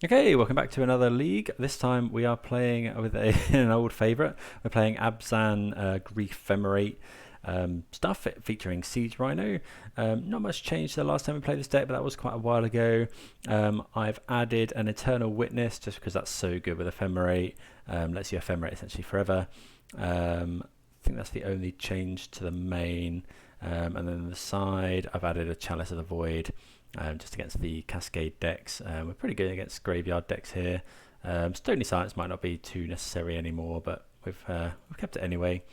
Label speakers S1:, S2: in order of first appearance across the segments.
S1: Okay, welcome back to another league. This time we are playing with an old favourite. We're playing Abzan Griefemerate stuff featuring Siege RHINO. Not much changed the last time we played this deck, but that was quite a while ago. I've added an Eternal Witness just because that's so good with Ephemerate. Lets you Ephemerate essentially forever. I think that's the only change to the main. And then on the side, I've added a Chalice of the Void. Just against the Cascade decks. We're pretty good against graveyard decks here. Stony Silence might not be too necessary anymore, but we've kept it anyway.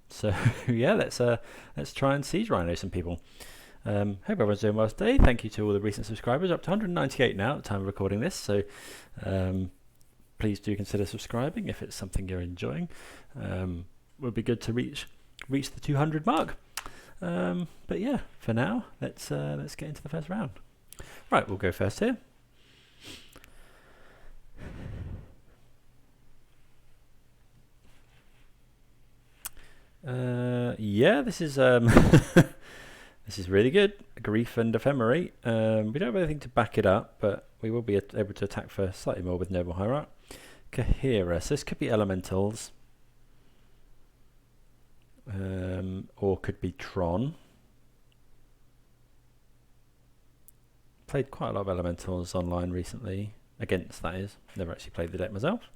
S1: So yeah, let's try and Siege RHINO some people. Hope everyone's doing well today. Thank you to all the recent subscribers, up to 198 now at the time of recording this. So please do consider subscribing if it's something you're enjoying. Would be good to reach the 200 mark. But yeah, for now, let's get into the first round. Right, we'll go first here. Yeah, this is this is really good. Grief and Ephemerate. We don't have anything to back it up, but we will be able to attack for slightly more with Noble Hierarch. Kahira. So this could be elementals. Or could be Tron. Played quite a lot of elementals online recently. Against, that is. Never actually played the deck myself.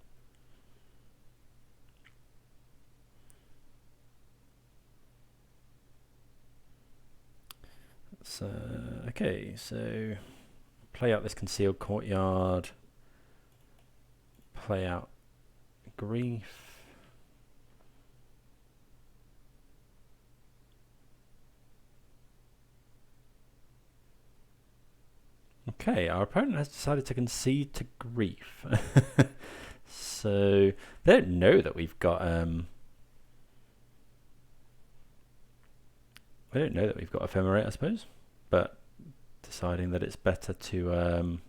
S1: So, okay, so play out this Concealed Courtyard. Play out Grief. Okay, our opponent has decided to concede to Grief. So they don't know that we've got we don't know that we've got Ephemerate, I suppose, but deciding that it's better to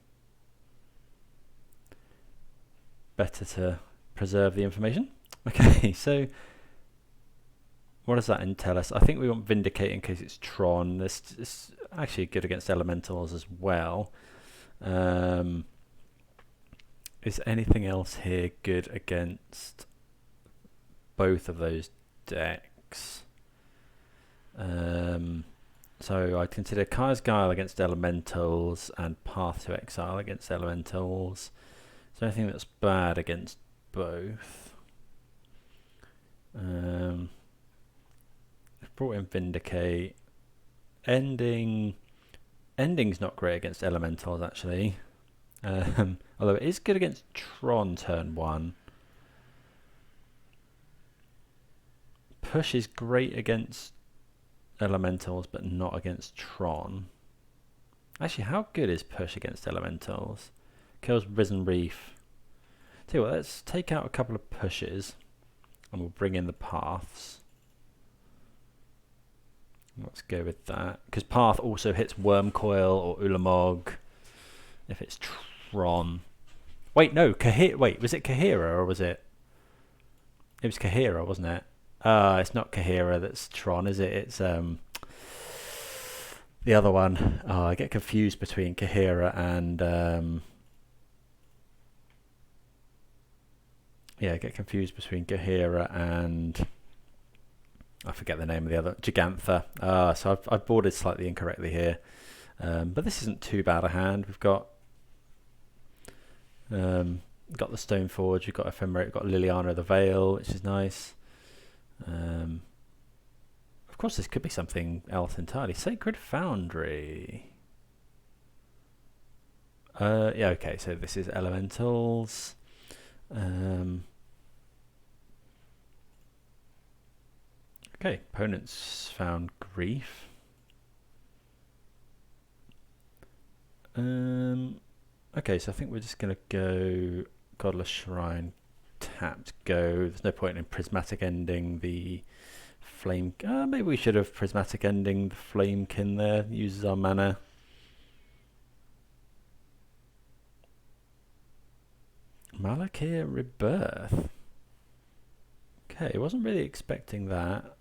S1: preserve the information. Okay, so what does that entail us? I think we want Vindicate in case it's Tron. This is actually good against elementals as well. Is anything else here good against both of those decks? So I'd consider Kaya's Guile against elementals and Path to Exile against elementals. Is there anything that's bad against both? I've brought in Vindicate. Ending's not great against elementals actually. Although it is good against Tron turn 1. Push is great against elementals but not against Tron. Actually, how good is push against elementals? Kills Risen Reef. Tell you what, let's take out a couple of pushes and we'll bring in the paths. Let's go with that, because Path also hits Wormcoil or Ulamog if it's Tron. Wait, no, wait, was it Kahira or was it? It was Kahira, wasn't it? It's not Kahira that's Tron, is it? It's the other one. Oh, I get confused between Kahira and yeah, I get confused between Kahira and I forget the name of the other, Gigantha. So I've boarded slightly incorrectly here, but this isn't too bad a hand. We've got the Stoneforge, we've got Ephemerate, we've got Liliana the Veil, which is nice. Of course, this could be something else entirely. Sacred Foundry. Yeah, okay. So this is elementals. Okay, opponents found Grief. Okay, so I think we're just going to go Godless Shrine, tapped, go. There's no point in Prismatic ending the Flame. Maybe we should have Prismatic ending the Flamekin there. Uses our mana. Malakir Rebirth. Okay, wasn't really expecting that.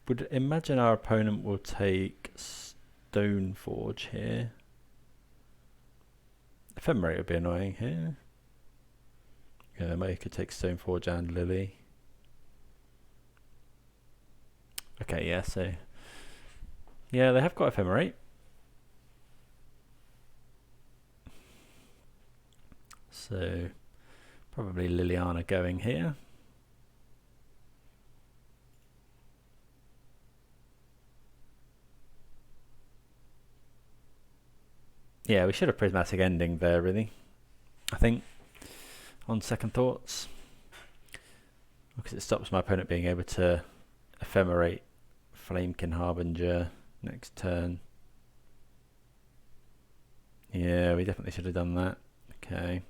S1: Would imagine our opponent will take Stoneforge here. Ephemerate would be annoying here. Yeah, maybe could take Stoneforge and Lily. Okay, yeah, so yeah, they have got Ephemerate. So probably Liliana going here. Yeah, we should have Prismatic Ending there, really. I think, on second thoughts. Because it stops my opponent being able to Ephemerate Flamekin Harbinger next turn. Yeah, we definitely should have done that. Okay.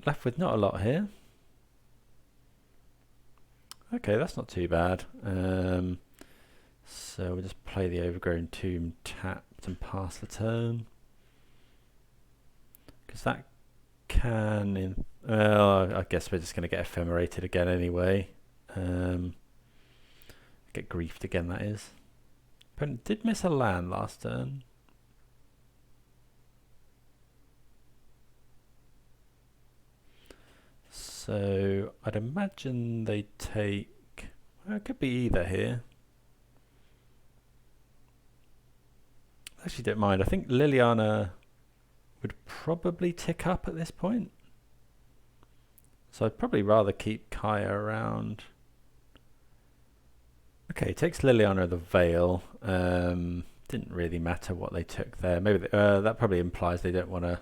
S1: Left with not a lot here. Okay, that's not too bad. So we'll just play the Overgrown Tomb tapped and pass the turn. Because that can... well, I guess we're just going to get Ephemerated again anyway. Get griefed again, that is. Opponent did miss a land last turn. So I'd imagine they take... well, it could be either here. I actually don't mind. I think Liliana would probably tick up at this point. So I'd probably rather keep Kaya around. Okay, takes Liliana the Veil. Didn't really matter what they took there. Maybe that probably implies they don't want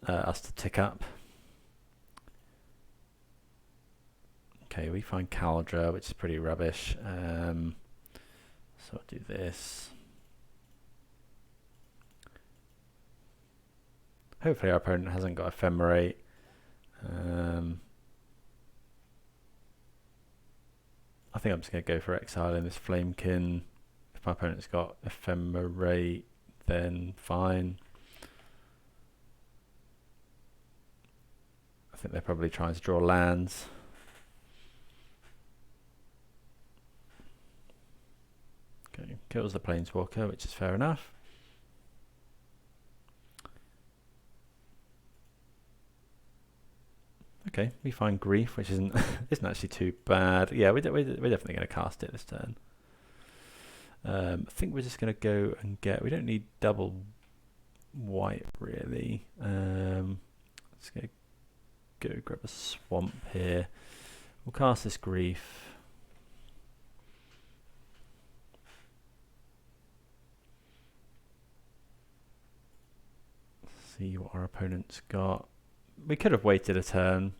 S1: us to tick up. Okay, we find Caldra, which is pretty rubbish. So I'll do this. Hopefully our opponent hasn't got Ephemerate. I think I'm just going to go for exiling this Flamekin. If my opponent's got Ephemerate, then fine. I think they're probably trying to draw lands. Okay, kills the Planeswalker, which is fair enough. Okay, we find Grief, which isn't actually too bad. Yeah, we're definitely going to cast it this turn. I think we're just going to go and get... we don't need double white, really. Let's go grab a swamp here. We'll cast this Grief. See what our opponent's got. We could have waited a turn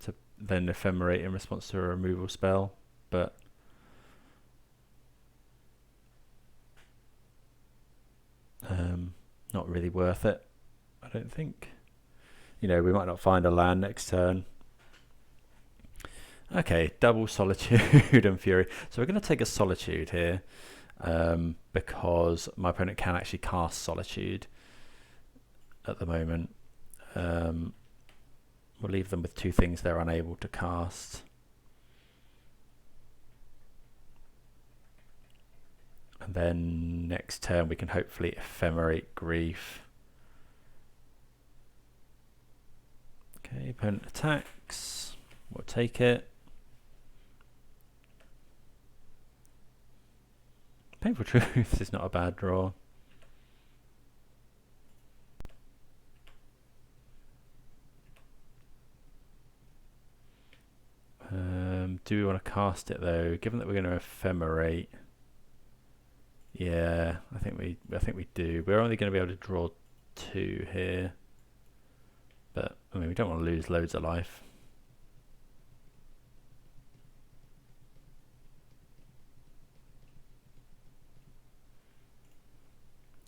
S1: to then Ephemerate in response to a removal spell, but not really worth it, I don't think. You know, we might not find a land next turn. Okay, double Solitude and Fury. So we're going to take a Solitude here because my opponent can actually cast Solitude at the moment. We'll leave them with two things they're unable to cast. And then next turn we can hopefully Ephemerate Grief. Okay, opponent attacks. We'll take it. Painful Truth is not a bad draw. Do we want to cast it though? Given that we're going to Ephemerate, yeah, I think we do. We're only going to be able to draw two here, but I mean we don't want to lose loads of life.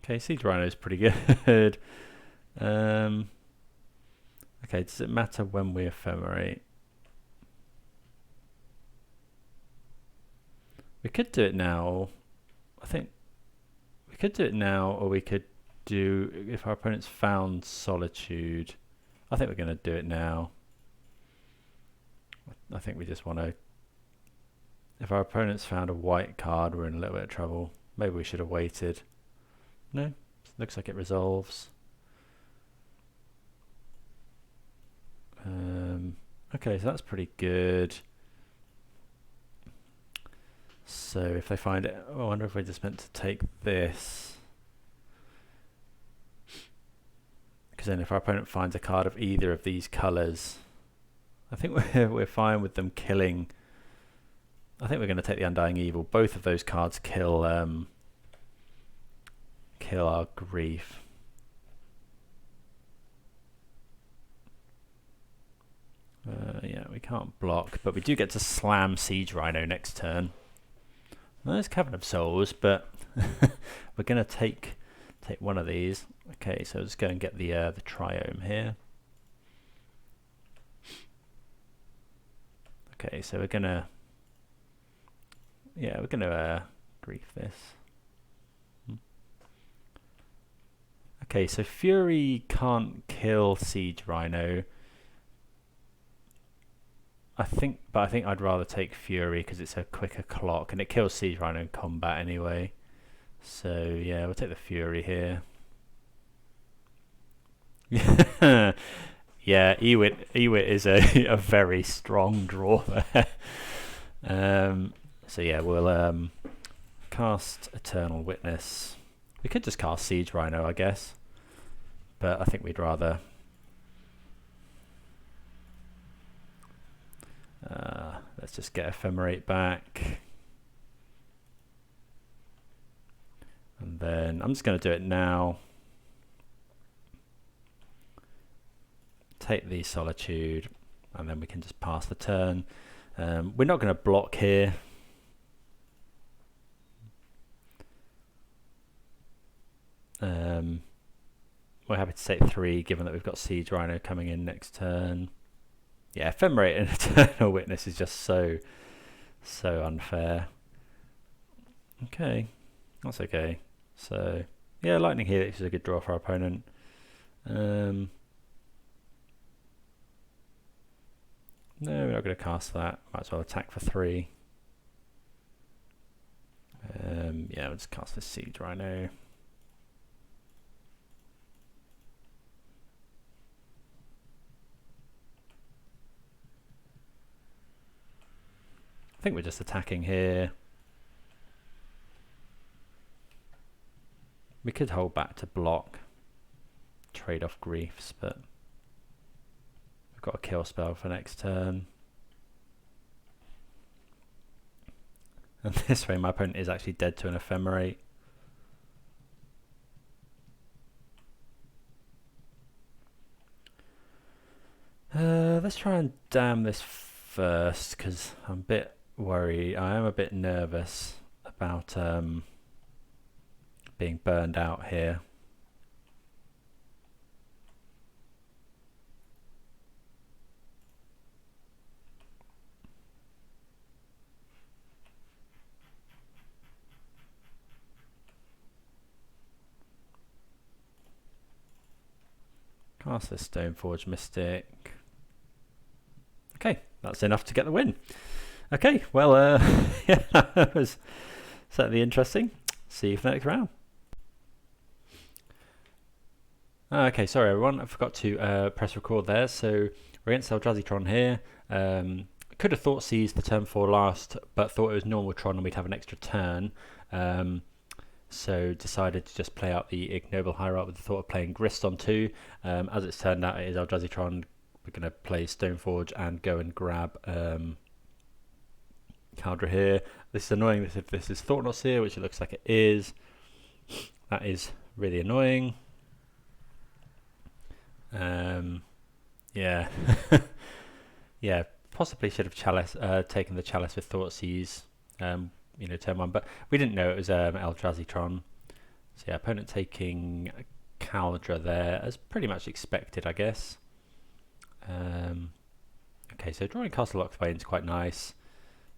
S1: Okay, Siege RHINO is pretty good. Okay, does it matter when we Ephemerate? We could do it now. I think we could do it now, or we could do if our opponent's found Solitude. I think we're going to do it now. I think we just want to... if our opponent's found a white card, we're in a little bit of trouble. Maybe we should have waited. No, looks like it resolves. Okay, so that's pretty good. So if they find it, I wonder if we're just meant to take this. Because then if our opponent finds a card of either of these colours, I think we're fine with them killing. I think we're going to take the Undying Evil. Both of those cards kill kill our grief. Yeah, we can't block, but we do get to slam Siege Rhino next turn. Well, there's Cavern of Souls, but we're going to take one of these. Okay, so let's go and get the Triome here. Okay, so we're gonna grief this. Okay, so Fury can't kill Siege Rhino. I think I'd rather take Fury because it's a quicker clock and it kills Siege Rhino in combat anyway. So yeah, we'll take the Fury here. Yeah, Ewit is a very strong draw there. So yeah, we'll cast Eternal Witness. We could just cast Siege Rhino, I guess, but I think we'd rather. Let's just get Ephemerate back. And then I'm just going to do it now. Take the Solitude, and then we can just pass the turn. We're not going to block here. We're happy to take 3, given that we've got Siege Rhino coming in next turn. Yeah, Ephemerate and Eternal Witness is just so unfair. Okay, that's okay. So yeah, Lightning Helix is a good draw for our opponent. No, we're not going to cast that. Might as well attack for 3. Yeah, we'll just cast this Siege Rhino. I think we're just attacking here. We could hold back to block, trade off griefs, but we've got a kill spell for next turn. And this way my opponent is actually dead to an Ephemerate. Let's try and damn this first, because I'm a bit worried. I am a bit nervous about being burned out here. Cast this Stoneforge Mystic. Okay, that's enough to get the win. Okay, well, yeah, that was certainly interesting. See you for the next round. Okay, sorry everyone, I forgot to press record there. So we're against Eldrazi Tron here. Could have thought seized the turn 4 last, but thought it was normal Tron and we'd have an extra turn. So decided to just play out the Ignoble Hierarch with the thought of playing Grist on 2. As it's turned out, it is Eldrazi Tron. We're going to play Stoneforge and go and grab Caldra here. This is annoying if this is Thought-Knot Seer, which it looks like it is. That is really annoying. Yeah. Yeah, possibly should have taken the Chalice with Thoughtseize, you know, turn 1, but we didn't know it was Eldrazi Tron. So yeah, opponent taking Caldra there, as pretty much expected, I guess. Okay, so drawing Castle Lockthwain is quite nice.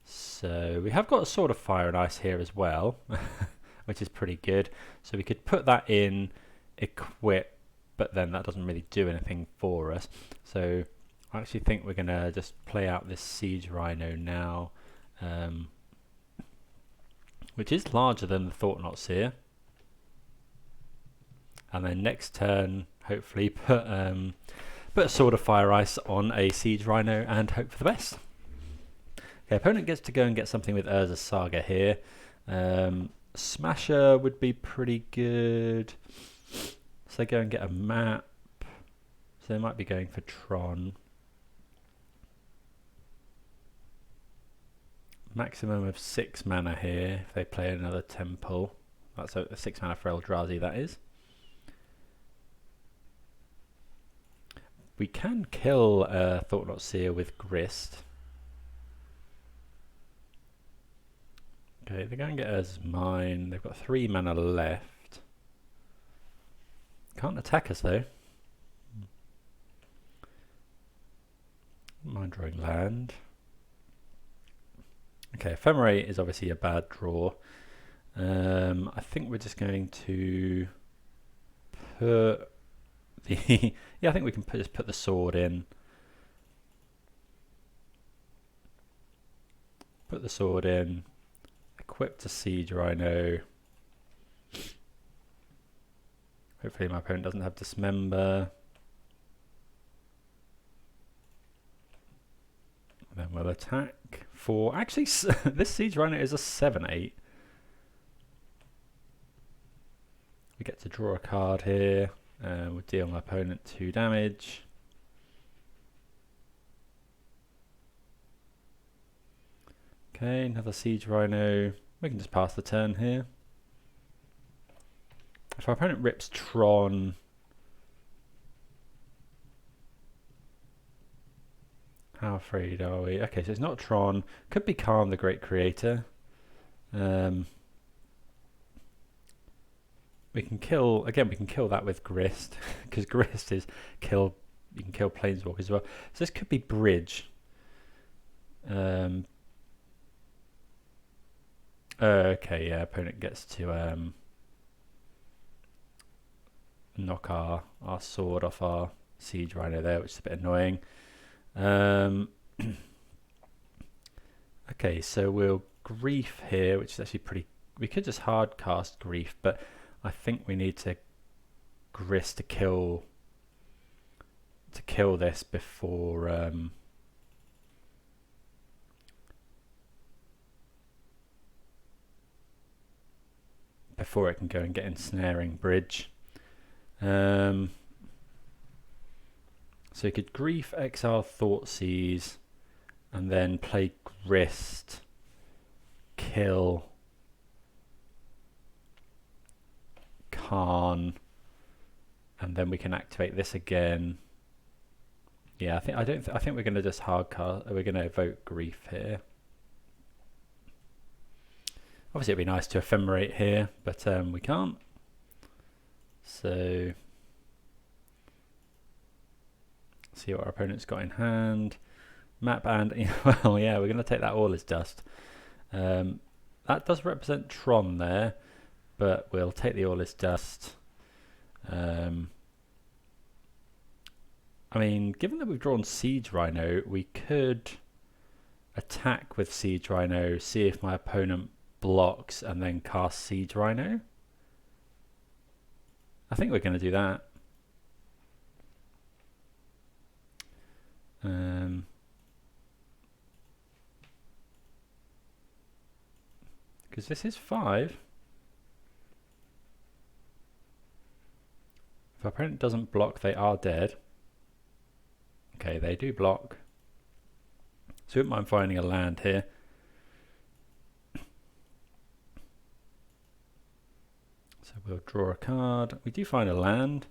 S1: So we have got a Sword of Fire and Ice here as well, which is pretty good. So we could put that in, equip, but then that doesn't really do anything for us. So I actually think we're going to just play out this Siege Rhino now. which is larger than the Thought-Knot Seer. And then next turn, hopefully put a Sword of Fire Ice on a Siege Rhino and hope for the best. Okay, opponent gets to go and get something with Urza's Saga here. Smasher would be pretty good. So they go and get a map. So they might be going for Tron. Maximum of 6 mana here if they play another Temple. That's a 6 mana for Eldrazi, that is. We can kill Thought-Knot Seer with Grist. Okay, they're going to get us mine. They've got 3 mana left. Can't attack us though. Mind drawing land. Okay, Ephemerate is obviously a bad draw. I think we're just going to put the yeah, I think we can just put the sword in. Put the sword in. Equip to Siege Rhino. Hopefully my opponent doesn't have Dismember. Then we'll attack for... Actually, this Siege Rhino is a 7/8. We get to draw a card here. We'll deal my opponent 2 damage. Okay, another Siege Rhino. We can just pass the turn here. If our opponent rips Tron... How afraid are we? Okay, so it's not Tron. Could be Calm, the Great Creator. We can kill... Again, we can kill that with Grist. Because Grist is kill... You can kill Planeswalkers as well. So this could be Bridge. Okay, yeah, opponent gets to knock our sword off our Siege Rhino there, which is a bit annoying. Okay, so we'll Grief here, which is actually pretty... We could just hard cast Grief, but I think we need to Grist to kill this before... before it can go and get Ensnaring Bridge. So you could Grief, exile Thoughtseize, and then play Grist, kill Karn, and then we can activate this again. Yeah, I think we're going to just hard cast. We're going to evoke Grief here. Obviously, it'd be nice to Ephemerate here, but we can't. So, see what our opponent's got in hand. Map and, well, yeah, we're going to take that All is Dust. That does represent Tron there, but we'll take the All is Dust. I mean, given that we've drawn Siege Rhino, we could attack with Siege Rhino, see if my opponent blocks, and then cast Siege Rhino. I think we're going to do that. Because this is 5. If our opponent doesn't block, they are dead. Okay, they do block. So we wouldn't mind finding a land here. So we'll draw a card. We do find a land.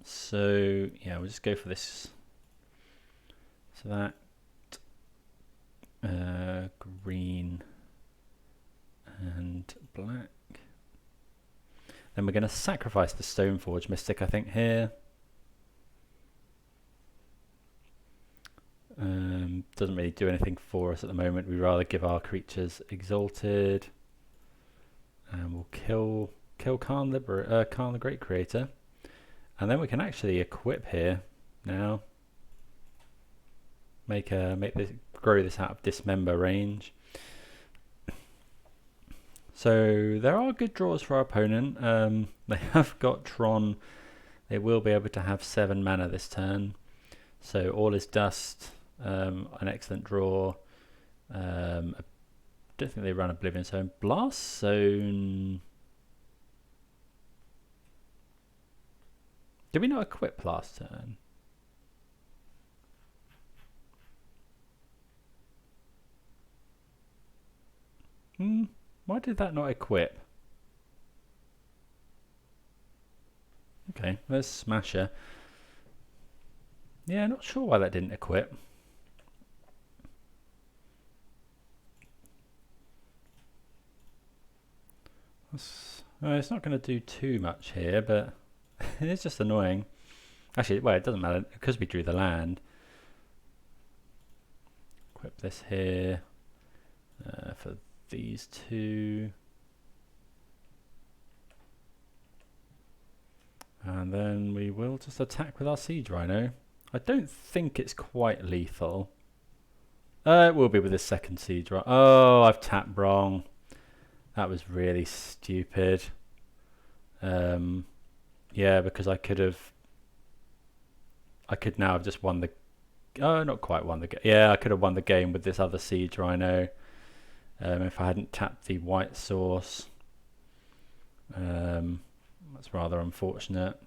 S1: So yeah, we'll just go for this. So that green and black. Then we're going to sacrifice the Stoneforge Mystic, I think, here. Doesn't really do anything for us at the moment. We'd rather give our creatures Exalted. And we'll kill Karn the Great Creator. And then we can actually equip here now. Grow this out of Dismember range. So there are good draws for our opponent. They have got Tron. They will be able to have 7 mana this turn. So All is Dust, an excellent draw. I don't think they run Oblivion Zone. Blast Zone. Did we not equip last turn? Why did that not equip? Okay, there's Smasher. Yeah, not sure why that didn't equip. It's not going to do too much here, but it's just annoying. Actually, well, it doesn't matter because we drew the land. Equip this here for these two. And then we will just attack with our Siege RHINO. I don't think it's quite lethal. It will be with this second Siege RHINO. Oh, I've tapped wrong. That was really stupid. Yeah, because I could now have just won the... Oh, not quite won the game. Yeah, I could have won the game with this other Siege RHINO. If I hadn't tapped the white source. That's rather unfortunate.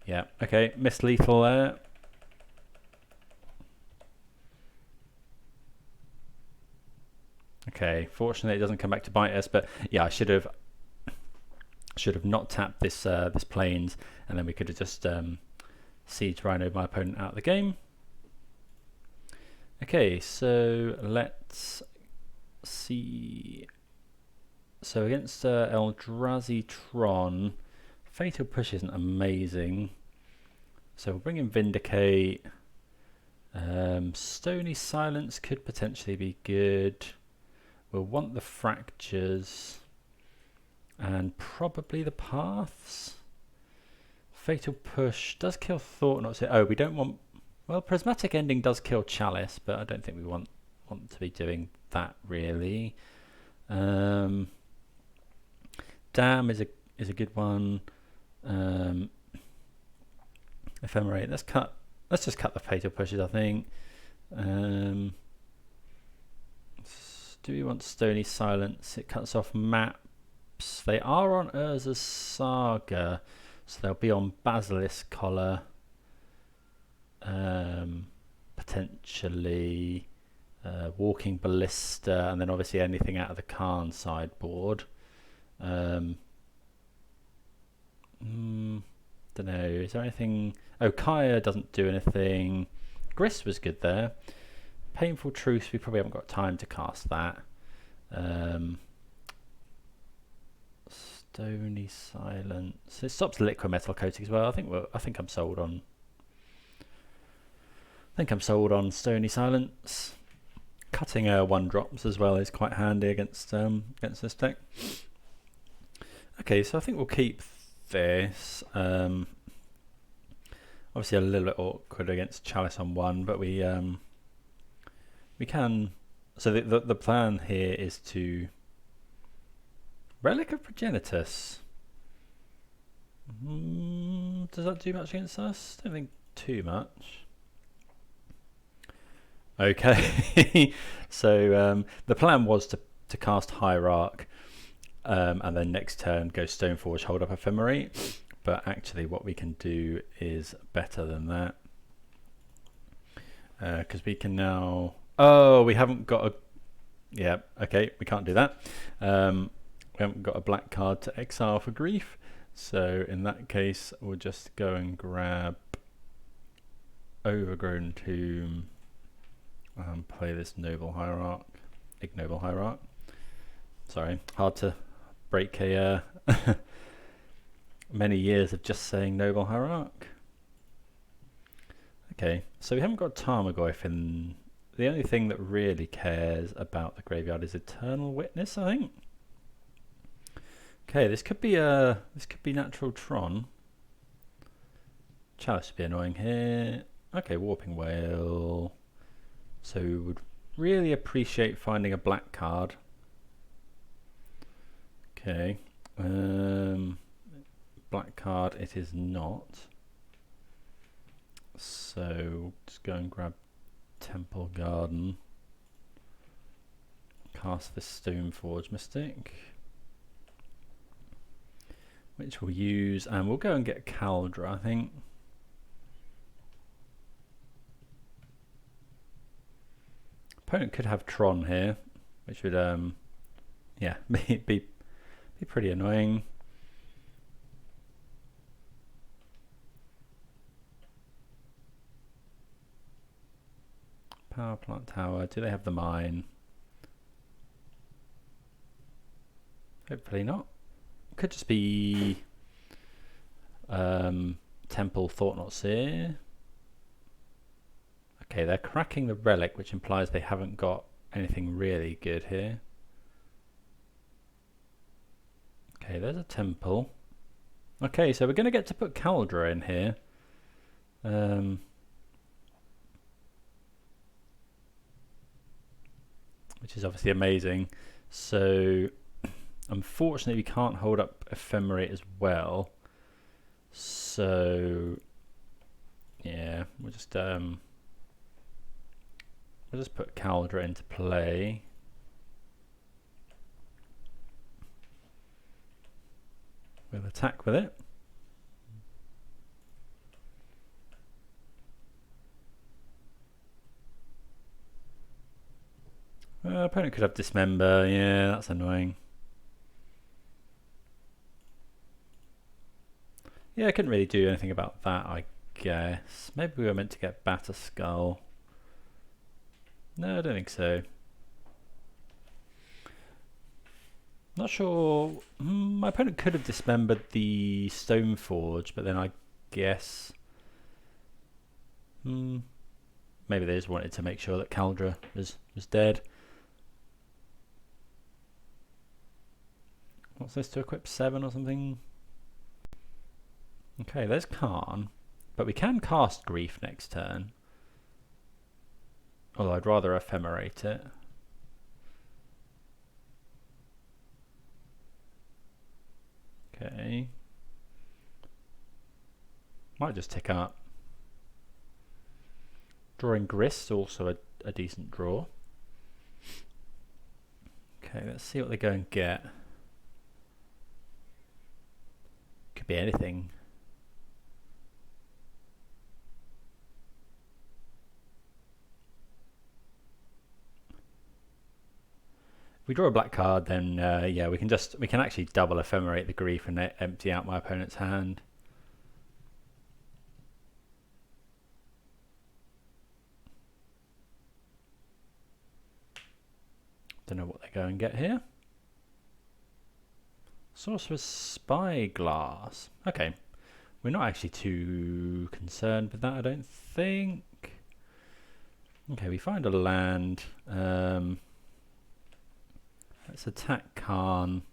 S1: Yeah, okay, missed lethal there. Okay, fortunately it doesn't come back to bite us, but yeah, I should have not tapped this this plains, and then we could have just Siege RHINO my opponent out of the game. Okay, so let's see. So against Eldrazi Tron, Fatal Push isn't amazing. So we'll bring in Vindicate. Stony Silence could potentially be good. We'll want the Fractures. And probably the Paths. Fatal Push does kill Thought-Knot. Oh, we don't want... Well, Prismatic Ending does kill Chalice, but I don't think we want to be doing that really. Dam is a good one. Ephemerate. Let's just cut the Fatal Pushes, I think. Do we want Stony Silence? It cuts off maps. They are on Urza's Saga, so they'll be on Basilisk Collar. Potentially Walking Ballista, and then obviously anything out of the Khan sideboard. Don't know, is there anything... Oh, Kaya doesn't do anything. Grist was good there. Painful Truce, we probably haven't got time to cast that. Stony Silence. It stops liquid metal coating as well. I think I'm sold on... Stony Silence. Cutting 1-drops as well is quite handy against this deck. Okay, so I think we'll keep this. Obviously a little bit awkward against Chalice on 1, but we can. So the plan here is to Relic of Progenitus. Does that do much against us? Don't think too much. Okay, so the plan was to cast Hierarch, and then next turn go Stoneforge, hold up Ephemerate. But actually, what we can do is better than that, because we can now. Oh, we haven't got a. Yeah, okay, we can't do that. We haven't got a black card to exile for Grief, so in that case, we'll just go and grab Overgrown Tomb. Play this Ignoble Hierarch. Sorry, hard to break a many years of just saying Noble Hierarch. Okay, so we haven't got Tarmogoyf in. The only thing that really cares about the graveyard is Eternal Witness, I think. Okay, this could be natural Tron. Chalice would be annoying here. Okay, Warping Whale. So we would really appreciate finding a black card. Okay. Black card it is not. So just go and grab Temple Garden. Cast this Stoneforge Mystic, which we'll use, and we'll go and get Caldra, I think. Opponent could have Tron here, which would yeah, be pretty annoying. Power plant tower. Do they have the mine? Hopefully not. Could just be Temple Thought Not Seer. Okay, they're cracking the relic, which implies they haven't got anything really good here. Okay, there's a temple. Okay, so we're going to get to put Caldra in here. Which is obviously amazing. So unfortunately we can't hold up Ephemerate as well. So yeah, we'll just put Caldra into play. We'll attack with it. Opponent could have Dismember. Yeah, that's annoying. Yeah, I couldn't really do anything about that, I guess. Maybe we were meant to get Batter Skull. No, I don't think so. Not sure. My opponent could have dismembered the Stoneforge, but then I guess maybe they just wanted to make sure that Caldra was dead. What's this, to equip 7 or something? Okay, there's Khan, but we can cast Grief next turn. Although I'd rather Ephemerate it. Okay. Might just tick up. Drawing Grist, also a decent draw. Okay, let's see what they go and get. Could be anything. If we draw a black card, then yeah, we can actually double Ephemerate the Grief and empty out my opponent's hand. Don't know what they go and get here. Sorcerer's Spyglass. Okay, we're not actually too concerned with that, I don't think. Okay, we find a land. Let's attack Khan.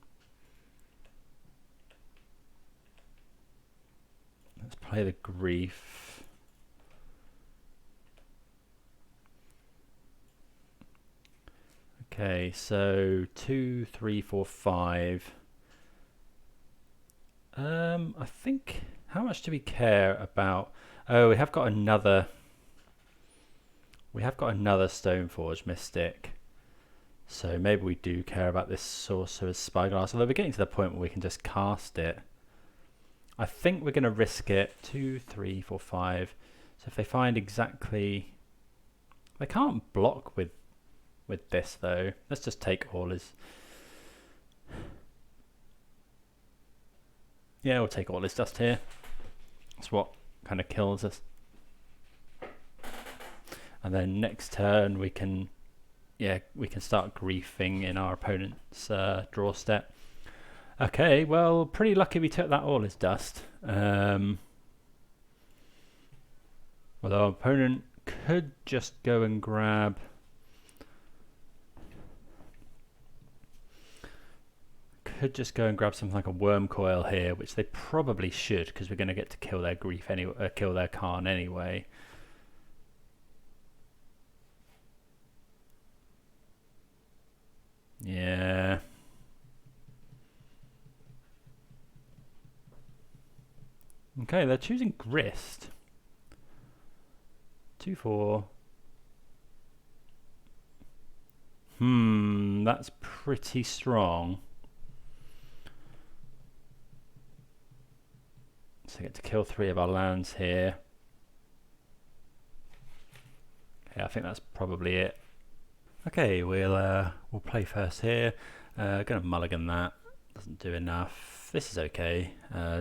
S1: Let's play the Grief. Okay, so 2, 3, 4, 5. I think, how much do we care about? Oh, we have got another Stoneforge Mystic. So maybe we do care about this Sorcerer's Spyglass, although we're getting to the point where we can just cast it. I think we're going to risk it. 2, 3, 4, 5. So if they find exactly... They can't block with this though. Let's just take all his... Yeah, we'll take all his dust here. That's what kind of kills us. And then next turn we can... Yeah, we can start griefing in our opponent's draw step. Okay, well, pretty lucky we took that all as dust. Although our opponent could just go and grab... something like a Worm Coil here, which they probably should, because we're going to get to kill their Grief anyway, kill their Khan anyway. Yeah. Okay, they're choosing Grist. 2/4. That's pretty strong. So I get to kill 3 of our lands here. Okay, I think that's probably it. Okay, we'll play first here. Gonna mulligan that. Doesn't do enough. This is okay.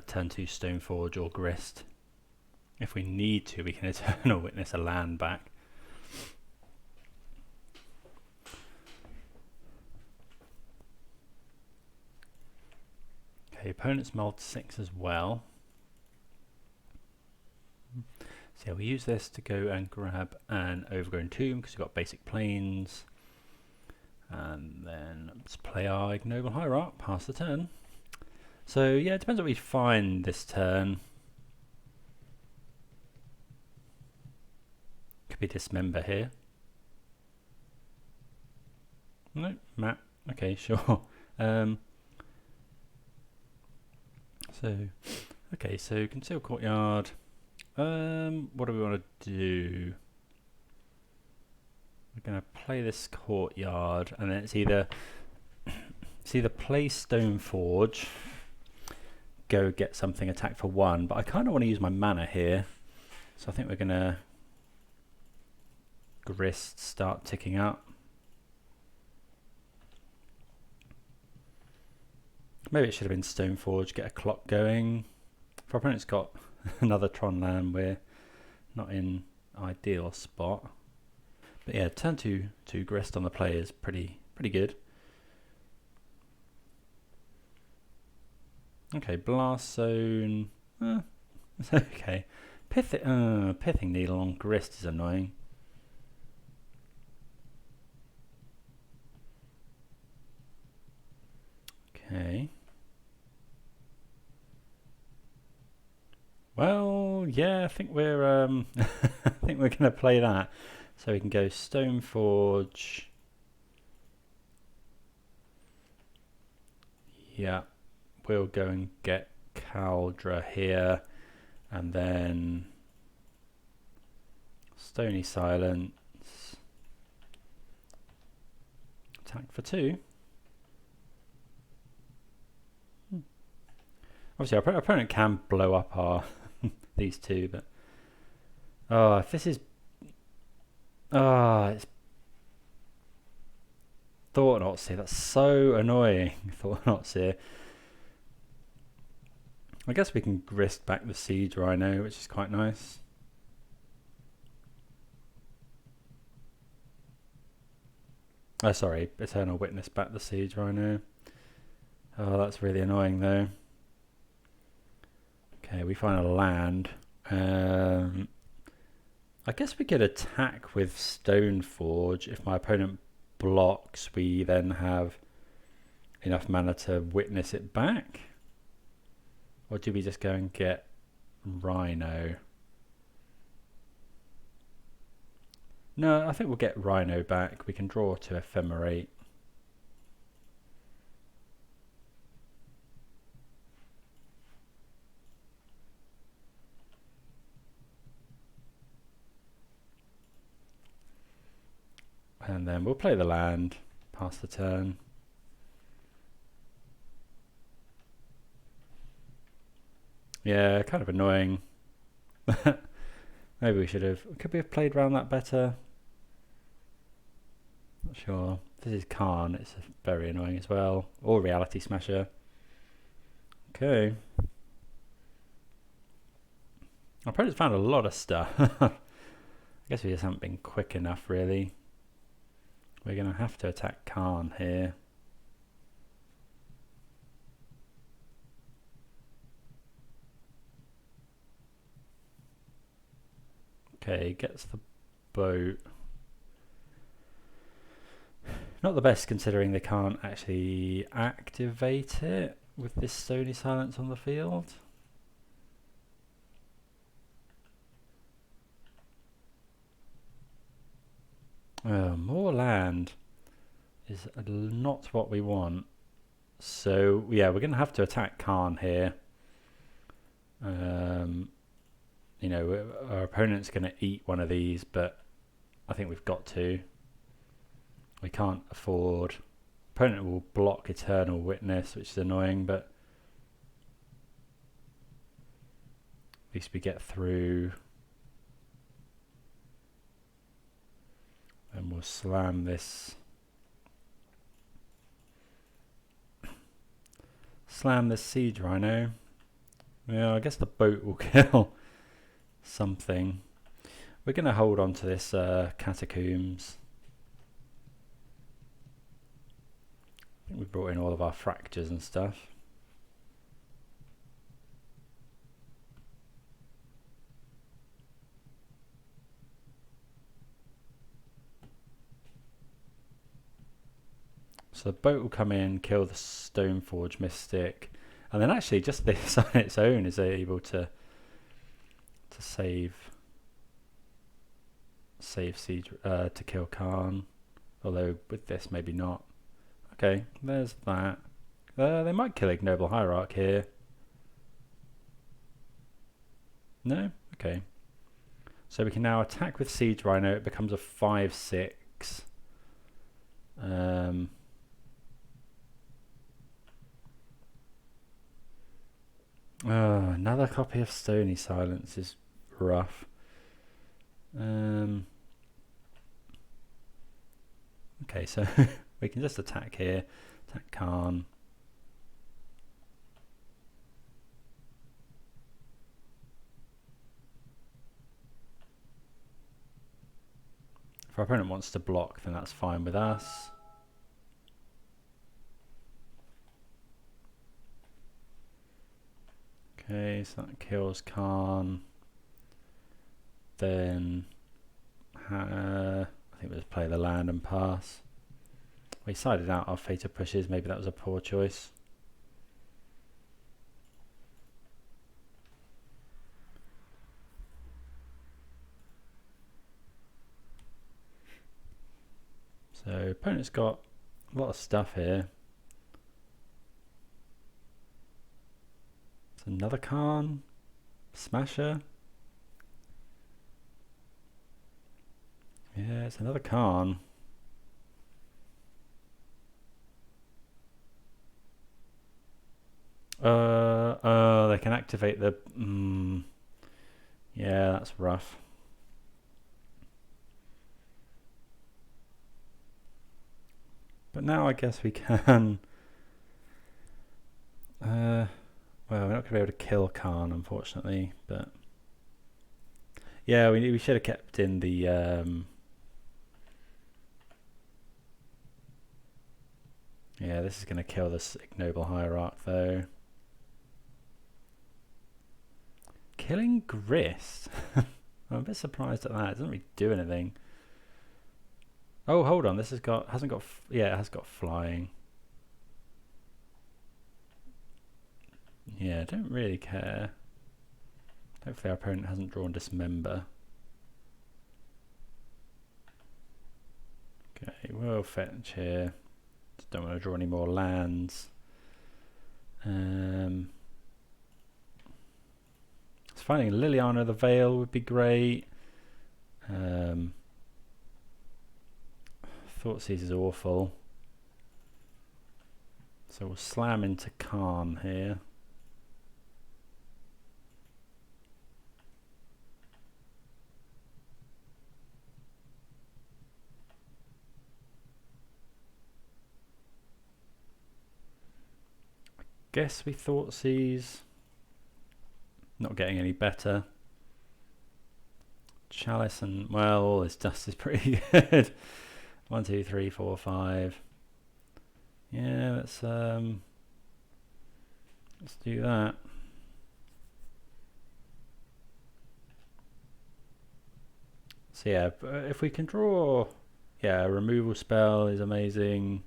S1: Turn 2 Stoneforge or Grist. If we need to, we can Eternal Witness a land back. Okay, opponent's mulled 6 as well. So yeah, we use this to go and grab an Overgrown Tomb because we've got basic planes. And then let's play our Ignoble Hierarch, pass the turn. So yeah, it depends what we find this turn. Could be Dismember here. No, map. Okay, sure. So Conceal Courtyard. What do we want to do? We're going to play this Courtyard, and then it's either play Stoneforge, go get something, attack for 1, but I kind of want to use my mana here, so I think we're going to Grist, start ticking up. Maybe it should have been Stoneforge, get a clock going. If our opponent's got another Tron land, we're not in ideal spot. But yeah, turn 2 Grist on the play is pretty good. Okay, Blast Zone. It's okay. Pithing Needle on Grist is annoying. Okay. Well, yeah, I think we're I think we're gonna play that. So we can go Stoneforge. Yeah, we'll go and get Caldra here, and then Stony Silence. Attack for 2. Obviously, our opponent can blow up our these 2, but if this is it's Thought-Knot-Seer. That's so annoying. Thought-Knot-Seer. I guess we can Grist back the Siege RHINO, which is quite nice. Oh, sorry, Eternal Witness back the Siege RHINO. Oh, that's really annoying though. Okay, we find a land. I guess we could attack with Stoneforge. If my opponent blocks, we then have enough mana to witness it back. Or do we just go and get RHINO? No, I think we'll get RHINO back. We can draw to Ephemerate. And then we'll play the land, pass the turn. Yeah, kind of annoying. Maybe could we have played around that better? Not sure. This is Khan, it's very annoying as well. Or Reality Smasher. Okay. Our opponent's found a lot of stuff. I guess we just haven't been quick enough, really. We're going to have to attack Khan here. Okay, gets the boat. Not the best considering they can't actually activate it with this Stony Silence on the field. More land is not what we want. So yeah, we're going to have to attack Khan here. You know, our opponent's going to eat one of these, but I think we've got to. We can't afford. Opponent will block Eternal Witness, which is annoying, but at least we get through. And we'll slam this. Slam this Siege Rhino. Yeah, I guess the boat will kill something. We're going to hold on to this Catacombs. I think we brought in all of our fractures and stuff. So the boat will come in, kill the Stoneforge Mystic, and then actually just this on its own is able to save Siege to kill Khan. Although with this maybe not. Okay, there's that. They might kill Ignoble Hierarch here. No? Okay. So we can now attack with Siege Rhino. It becomes a 5/6. Oh, another copy of Stony Silence is rough. Okay, so we can just attack here. Attack Khan. If our opponent wants to block, then that's fine with us. Okay, so that kills Khan. Then I think we'll just play the land and pass. We sided out our Fated Pushes. Maybe that was a poor choice. So opponent's got a lot of stuff here. It's another Khan. Smasher. Yeah, it's another Khan. They can activate the. Yeah, that's rough. But now I guess we can. Well, we're not going to be able to kill Khan, unfortunately. But yeah, we should have kept in the. Yeah, this is going to kill this Ignoble Hierarch, though. Killing Grist? I'm a bit surprised at that. It doesn't really do anything. Oh, hold on. This has got yeah, it has got flying. Yeah, I don't really care. Hopefully our opponent hasn't drawn Dismember. Okay, we'll fetch here. Just don't want to draw any more lands. Finding Liliana the Veil would be great. Thoughtseize is awful. So we'll slam into Khan here. Guess we Thoughtseize. Not getting any better. Chalice and, well, all this dust is pretty good. 1, 2, 3, 4, 5. Yeah, let's do that. So yeah, if we can draw, yeah, a removal spell is amazing.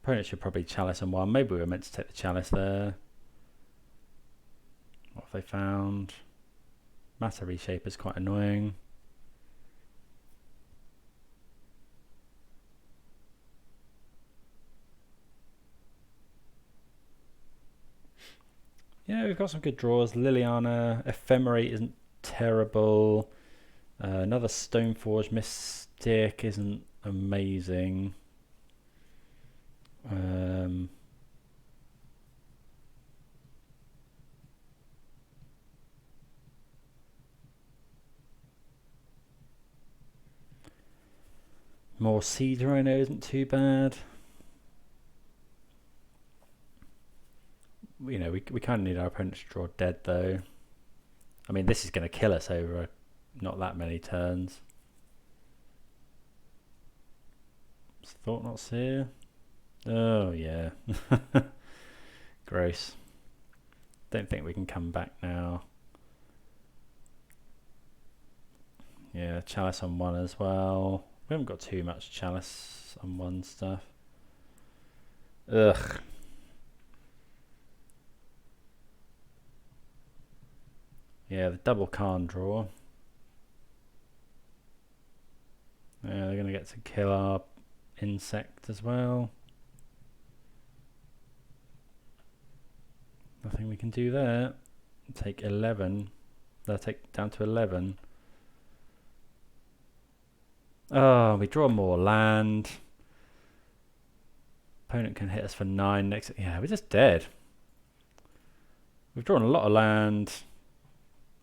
S1: Opponent should probably Chalice and 1. Maybe we were meant to take the Chalice there. What have they found? Matter Reshaper is quite annoying. Yeah, we've got some good draws. Liliana, Ephemerate isn't terrible. Another Stoneforge Mystic isn't amazing. More Siege RHINO isn't too bad. You know, we kind of need our opponent to draw dead though. I mean, this is going to kill us over not that many turns. Thought not Seer. Oh yeah. Gross. Don't think we can come back now. Yeah, Chalice on 1 as well. We haven't got too much Chalice on 1 stuff. Ugh. Yeah, the double can't draw. Yeah, they're going to get to kill our insect as well. Nothing we can do there. Take 11. They'll take down to 11. Oh, we draw more land. Opponent can hit us for 9 next. Yeah, we're just dead. We've drawn a lot of land.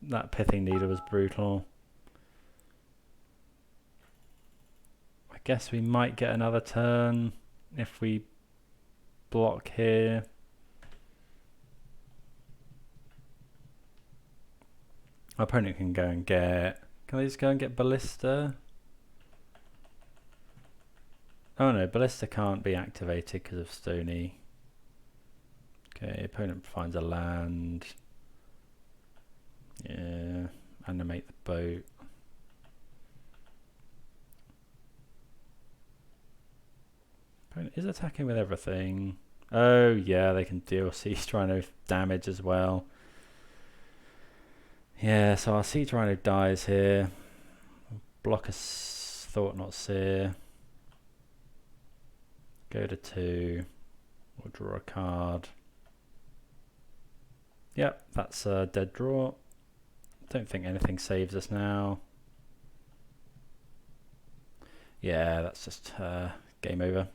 S1: That Pithing Needle was brutal. I guess we might get another turn if we block here. Our opponent can go and get... Can they just go and get Ballista? Oh no, Ballista can't be activated because of Stony. Okay, opponent finds a land. Yeah, animate the boat. Opponent is attacking with everything. Oh yeah, they can deal Siege RHINO damage as well. Yeah, so our Siege RHINO dies here. Block a Thought Not Seer. Go to 2. We'll draw a card. Yep, that's a dead draw. Don't think anything saves us now. Yeah, that's just game over.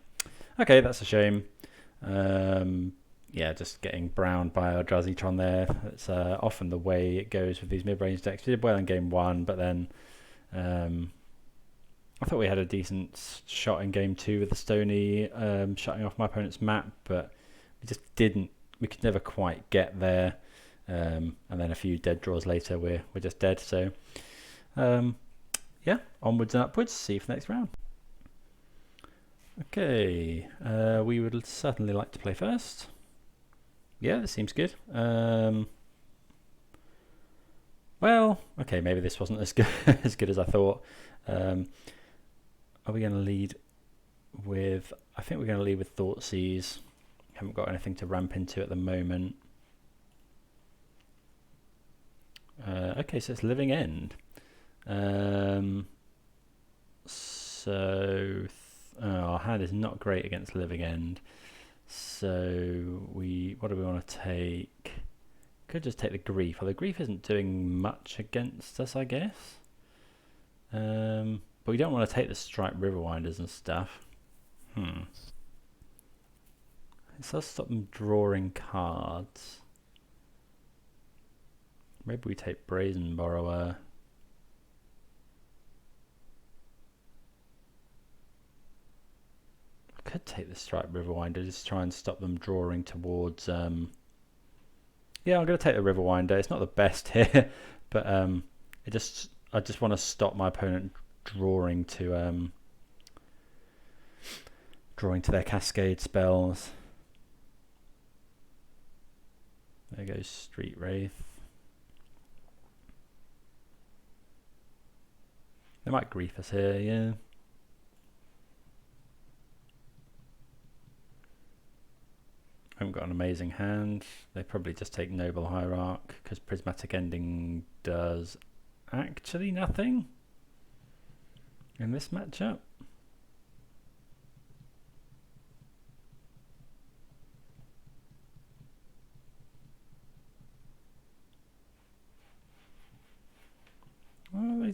S1: Okay, that's a shame. Yeah, just getting browned by our Eldrazi Tron there. It's often the way it goes with these mid-range decks. We did well in game 1, but then I thought we had a decent shot in game 2 with the Stony shutting off my opponent's map, but we just didn't. We could never quite get there. And then a few dead draws later, we're just dead. So, yeah, onwards and upwards. See you for the next round. Okay, we would certainly like to play first. Yeah, that seems good. Well, okay, maybe this wasn't as good as good as I thought. Are we going to lead with? I think we're going to lead with Thoughtseize. Haven't got anything to ramp into at the moment. Okay, so it's Living End. Our hand is not great against Living End. So what do we want to take? Could just take the Grief. Although Grief isn't doing much against us, I guess. But we don't want to take the Striped Riverwinders and stuff. It does stop them drawing cards. Maybe we take Brazen Borrower. I could take the Striped Riverwinder, just try and stop them drawing towards... Yeah, I'm going to take the Riverwinder. It's not the best here, but I just want to stop my opponent drawing to their Cascade spells. There goes Street Wraith. They might grief us here, yeah. I haven't got an amazing hand. They probably just take Noble Hierarch because Prismatic Ending does actually nothing in this matchup.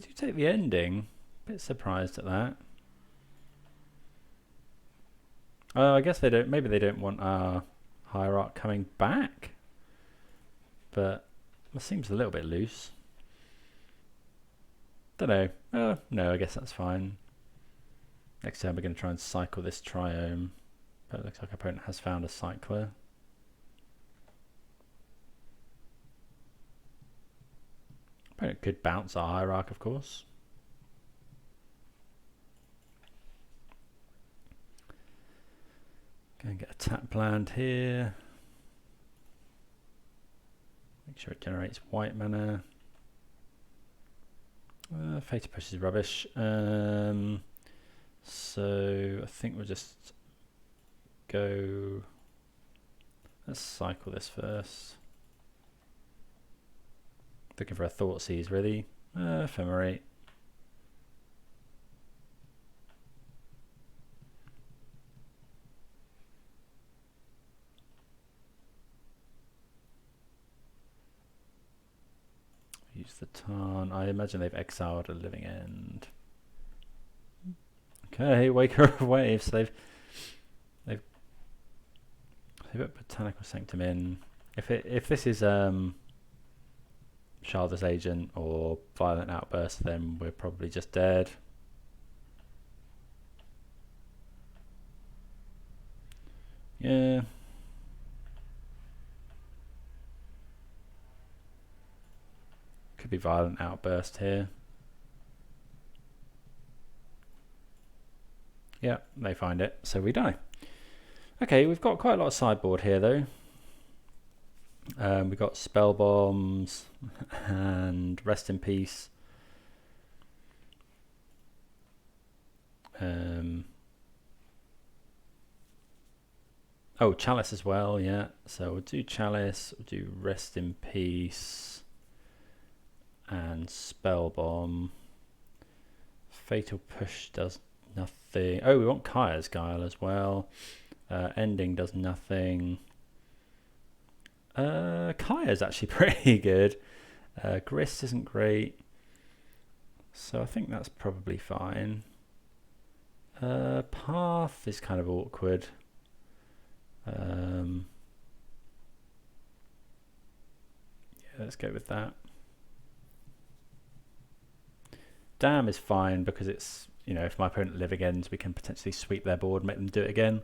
S1: do take the ending. Bit surprised at that. I guess they don't. Maybe they don't want our Hierarch coming back. But it seems a little bit loose. Don't know. No, I guess that's fine. Next turn we're going to try and cycle this Triome. But it looks like our opponent has found a cycler. Opponent could bounce our Hierarch, of course. Going to get a tap land here. Make sure it generates white mana. Fated Push is rubbish. So I think we'll just go. Let's cycle this first. Looking for a Thoughtseize, really. Ephemerate. Use the Tron. I imagine they've exiled a Living End. Okay, Waker of Waves. They've put Botanical Sanctum in. If this is Shardless Agent or Violent Outburst, then we're probably just dead. Yeah. Could be Violent Outburst here. Yeah, they find it, so we die. Okay, we've got quite a lot of sideboard here though. We've got Spell Bombs and Rest in Peace. Oh, Chalice as well, yeah. So we'll do Chalice, we'll do Rest in Peace and Spell Bomb. Fatal Push does nothing. Oh, we want Kaya's Guile as well. Ending does nothing. Kaya's actually pretty good. Grist isn't great. So I think that's probably fine. Path is kind of awkward. Yeah, let's go with that. Dam is fine because it's, you know, if my opponent live again, we can potentially sweep their board, make them do it again.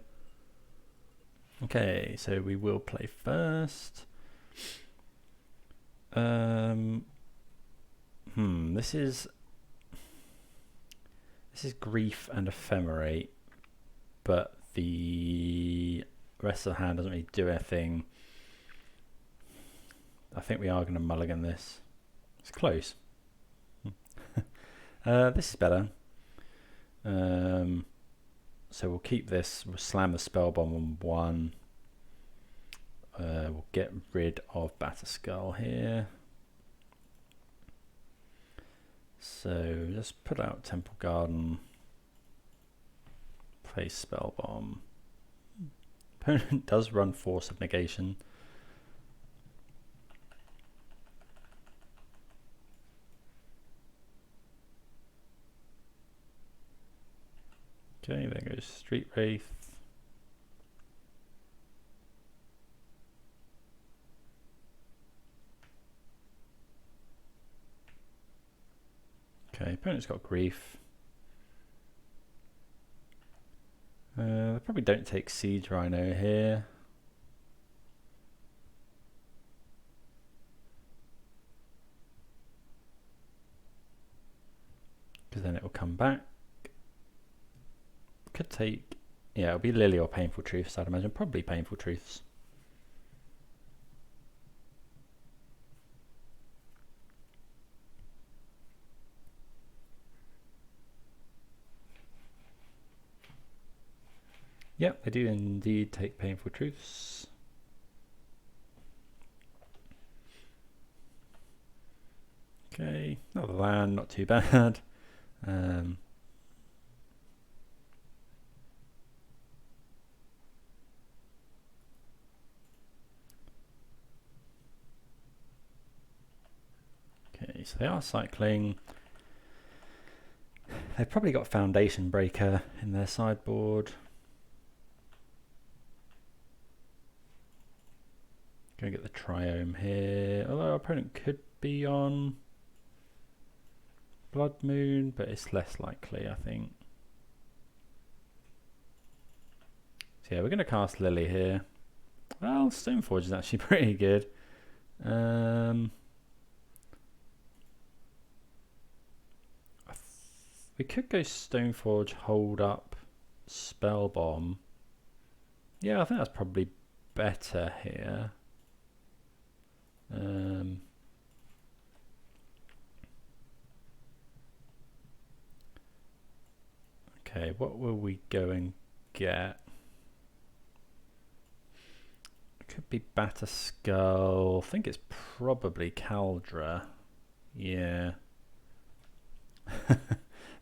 S1: Okay, so we will play first. This is Grief and Ephemerate, but the rest of the hand doesn't really do anything. I think we are going to mulligan this. It's close. This is better. So we'll keep this. We'll slam the Spell Bomb on 1. We'll get rid of Batterskull here. So just put out Temple Garden. Play Spell Bomb. Opponent does run Force of Negation. Okay, there goes Street Wraith. Okay, opponent's got Grief. They probably don't take Siege Rhino here. Because then it will come back. Could take, yeah, it'll be Lily or Painful Truths, I'd imagine. Probably Painful Truths. Yep, they do indeed take Painful Truths. Okay, another land, not too bad. Okay, so they are cycling. They've probably got Foundation Breaker in their sideboard. Gonna get the Triome here. Although our opponent could be on Blood Moon, but it's less likely, I think. So yeah, we're going to cast Lily here. Well, Stoneforge is actually pretty good. We could go Stoneforge, hold up, Spell Bomb. Yeah, I think that's probably better here. Okay, what will we go and get? It could be Batterskull. I think it's probably Caldra. Yeah. I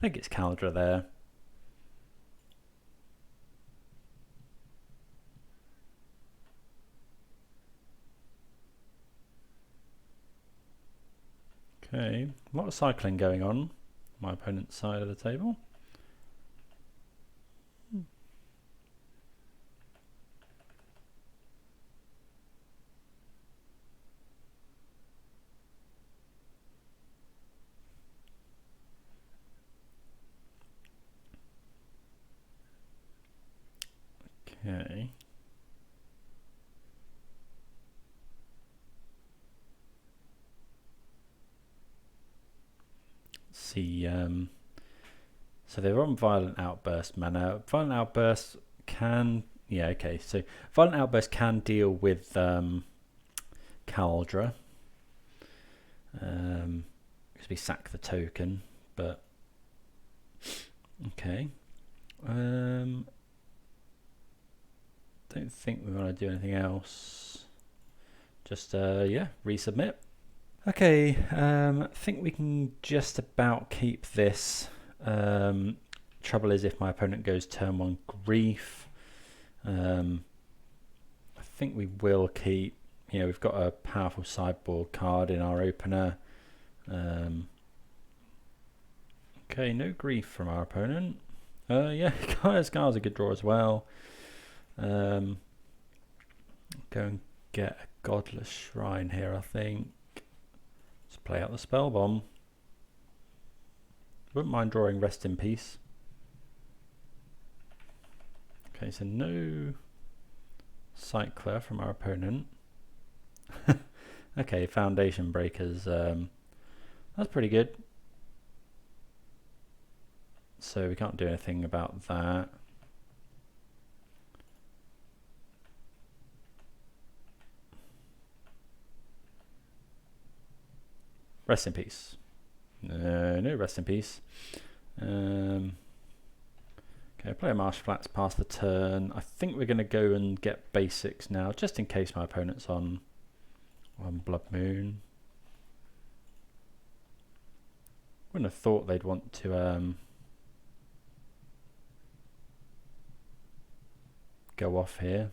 S1: think it's Caldra there. Okay, a lot of cycling going on my opponent's side of the table. Okay. See, so they're on Violent Outburst mana. Violent Outburst can, yeah, okay. So Violent Outburst can deal with Caldra, because we sack the token, but okay. Don't think we want to do anything else. Just yeah, resubmit. Okay, I think we can just about keep this. Trouble is if my opponent goes turn 1 Grief. I think we will keep. You know, we've got a powerful sideboard card in our opener. Okay, no Grief from our opponent. Yeah, Scar's a good draw as well. Go and get a Godless Shrine here, I think. Just play out the Spell Bomb. Wouldn't mind drawing Rest in Peace. Okay, so no Cycler from our opponent. Okay, Foundation Breakers. That's pretty good. So we can't do anything about that. Rest in peace. No rest in peace. Okay, play a Marsh Flats past the turn. I think we're going to go and get basics now, just in case my opponent's on Blood Moon. Wouldn't have thought they'd want to go off here.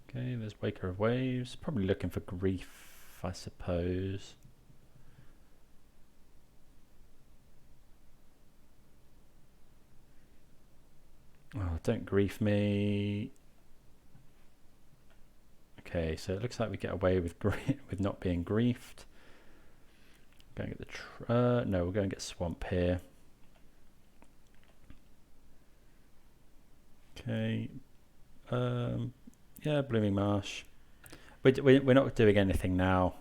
S1: Okay, there's Waker of Waves. Probably looking for Grief, I suppose. Oh, don't grief me. Okay, so it looks like we get away with with not being griefed. Go and get the no, we'll go and get Swamp here. Okay. Yeah, Blooming Marsh. We're not doing anything now.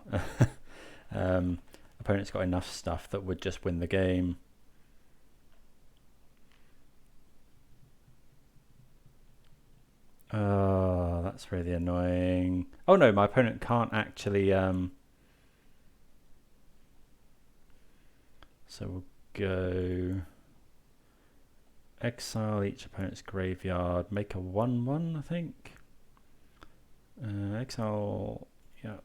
S1: Opponent's got enough stuff that would just win the game. Oh, that's really annoying. Oh no, my opponent can't actually. So we'll go exile each opponent's graveyard, make a 1/1, I think. Exile, yeah.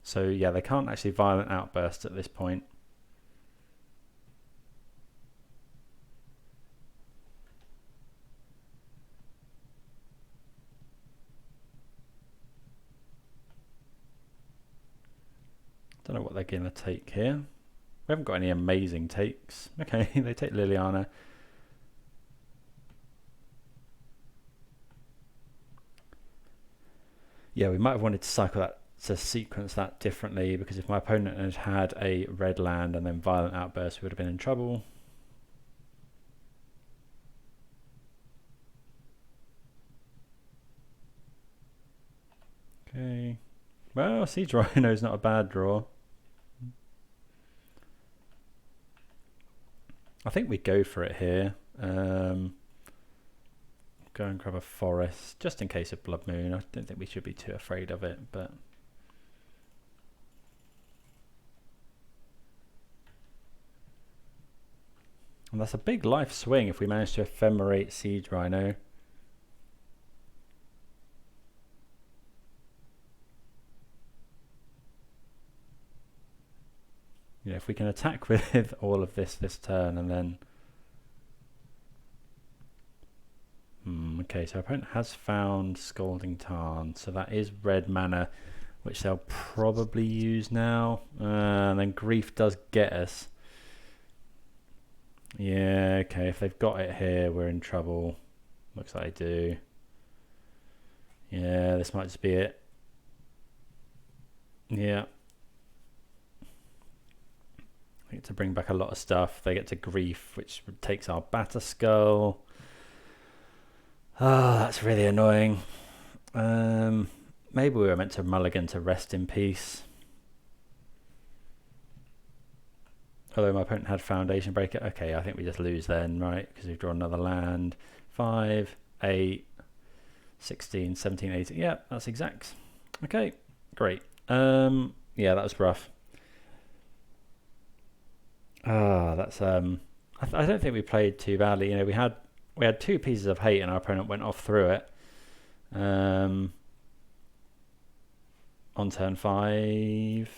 S1: So yeah, they can't actually Violent Outburst at this point. they're going to take here. We haven't got any amazing takes. Okay, they take Liliana. Yeah, we might have wanted to cycle that, to sequence that differently, because if my opponent had had a red land and then Violent Outburst, we would have been in trouble. Okay. Well, Siege Rhino is not a bad draw. I think we go for it here. Go and grab a forest, just in case of Blood Moon. I don't think we should be too afraid of it, but... And that's a big life swing if we manage to Ephemerate Siege Rhino. Yeah, if we can attack with all of this turn and then... okay, so our opponent has found Scalding Tarn, so that is red mana, which they'll probably use now. And then Grief does get us. Yeah, okay, if they've got it here, we're in trouble. Looks like they do. Yeah, this might just be it. Yeah. They get to bring back a lot of stuff. They get to Grief, which takes our Batter Skull. Oh, that's really annoying. Maybe we were meant to mulligan to Rest in Peace. Although my opponent had Foundation Breaker. Okay, I think we just lose then, right? Because we've drawn another land. 5, 8, 16, 17, 18. Yeah, that's exact. Okay, great. Yeah, that was rough. That's I don't think we played too badly. You know, we had 2 pieces of hate and our opponent went off through it. On turn 5.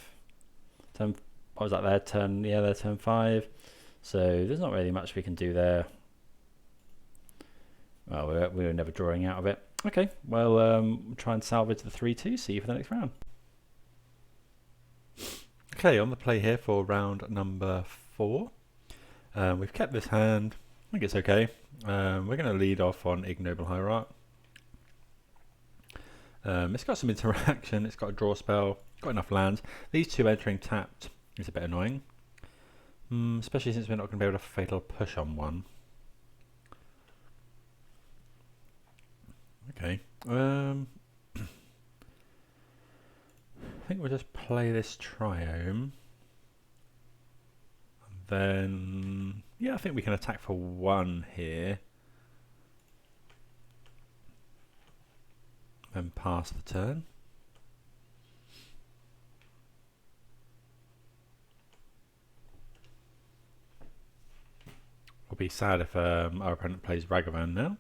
S1: What was that, their turn? Yeah, their turn 5. So there's not really much we can do there. Well, we were never drawing out of it. Okay, well, we'll try and salvage the 3-2, see you for the next round. Okay, on the play here for round number 4. We've kept this hand. I think it's okay. We're going to lead off on Ignoble Hierarch. It's got some interaction, it's got a draw spell, got enough lands. These 2 entering tapped is a bit annoying. Especially since we're not going to be able to fatal push on one. Okay. I think we'll just play this Triome. Then, yeah, I think we can attack for 1 here. Then pass the turn. We'll be sad if our opponent plays Ragavan now.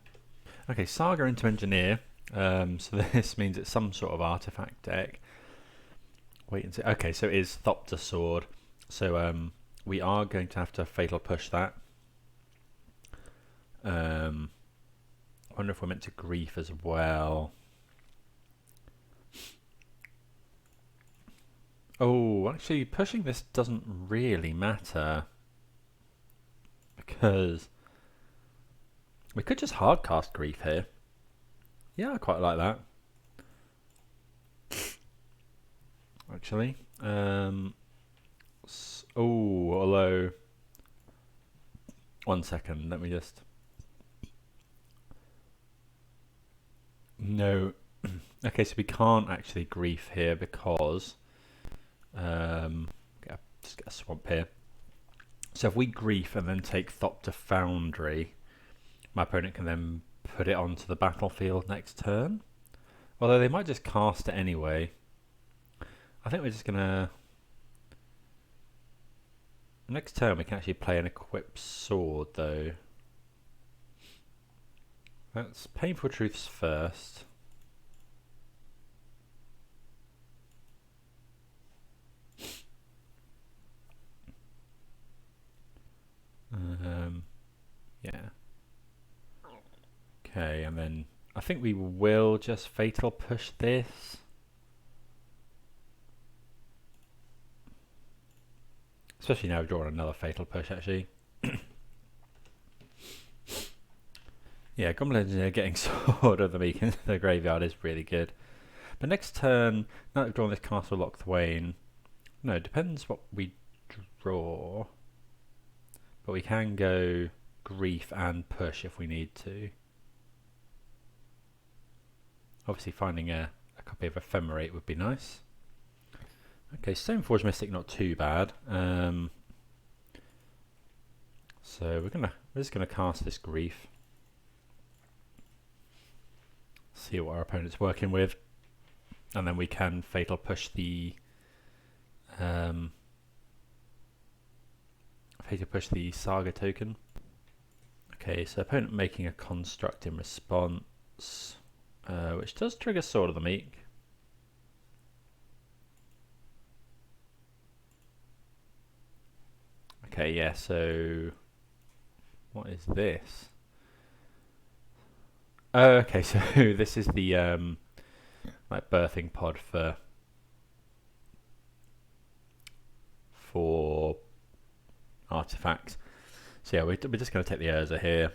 S1: Okay, Saga into Engineer. So this means it's some sort of artifact deck. Wait and see. Okay, so it is Thopter Sword. So we are going to have to fatal push that. I wonder if we're meant to Grief as well. Oh, actually, pushing this doesn't really matter. Because we could just hardcast Grief here. Yeah, I quite like that. Actually. Although... 1 second, let me just... No. Okay, so we can't actually Grief here because... just get a swamp here. So if we Grief and then take Thopter Foundry, my opponent can then put it onto the battlefield next turn. Although they might just cast it anyway. I think we're just gonna... Next turn we can actually play an Equipped Sword though. That's Painful Truths first. Yeah. Okay, and then I think we will just fatal push this. Especially now we've drawn another Fatal Push, actually. Yeah, Goblin Engineer getting Sword of the Meek into the graveyard is really good. But next turn, now that we've drawn this Castle Loch Thwain, no, it depends what we draw. But we can go Grief and Push if we need to. Obviously finding a copy of Ephemerate would be nice. Okay, Stoneforge Mystic not too bad. So we're just gonna cast this Grief. See what our opponent's working with. And then we can Fatal Push the Saga token. Okay, so opponent making a construct in response, which does trigger Sword of the Meek. Okay, yeah, so what is this? Oh, okay, so this is the like birthing pod for artifacts. So yeah, we're just going to take the Urza here,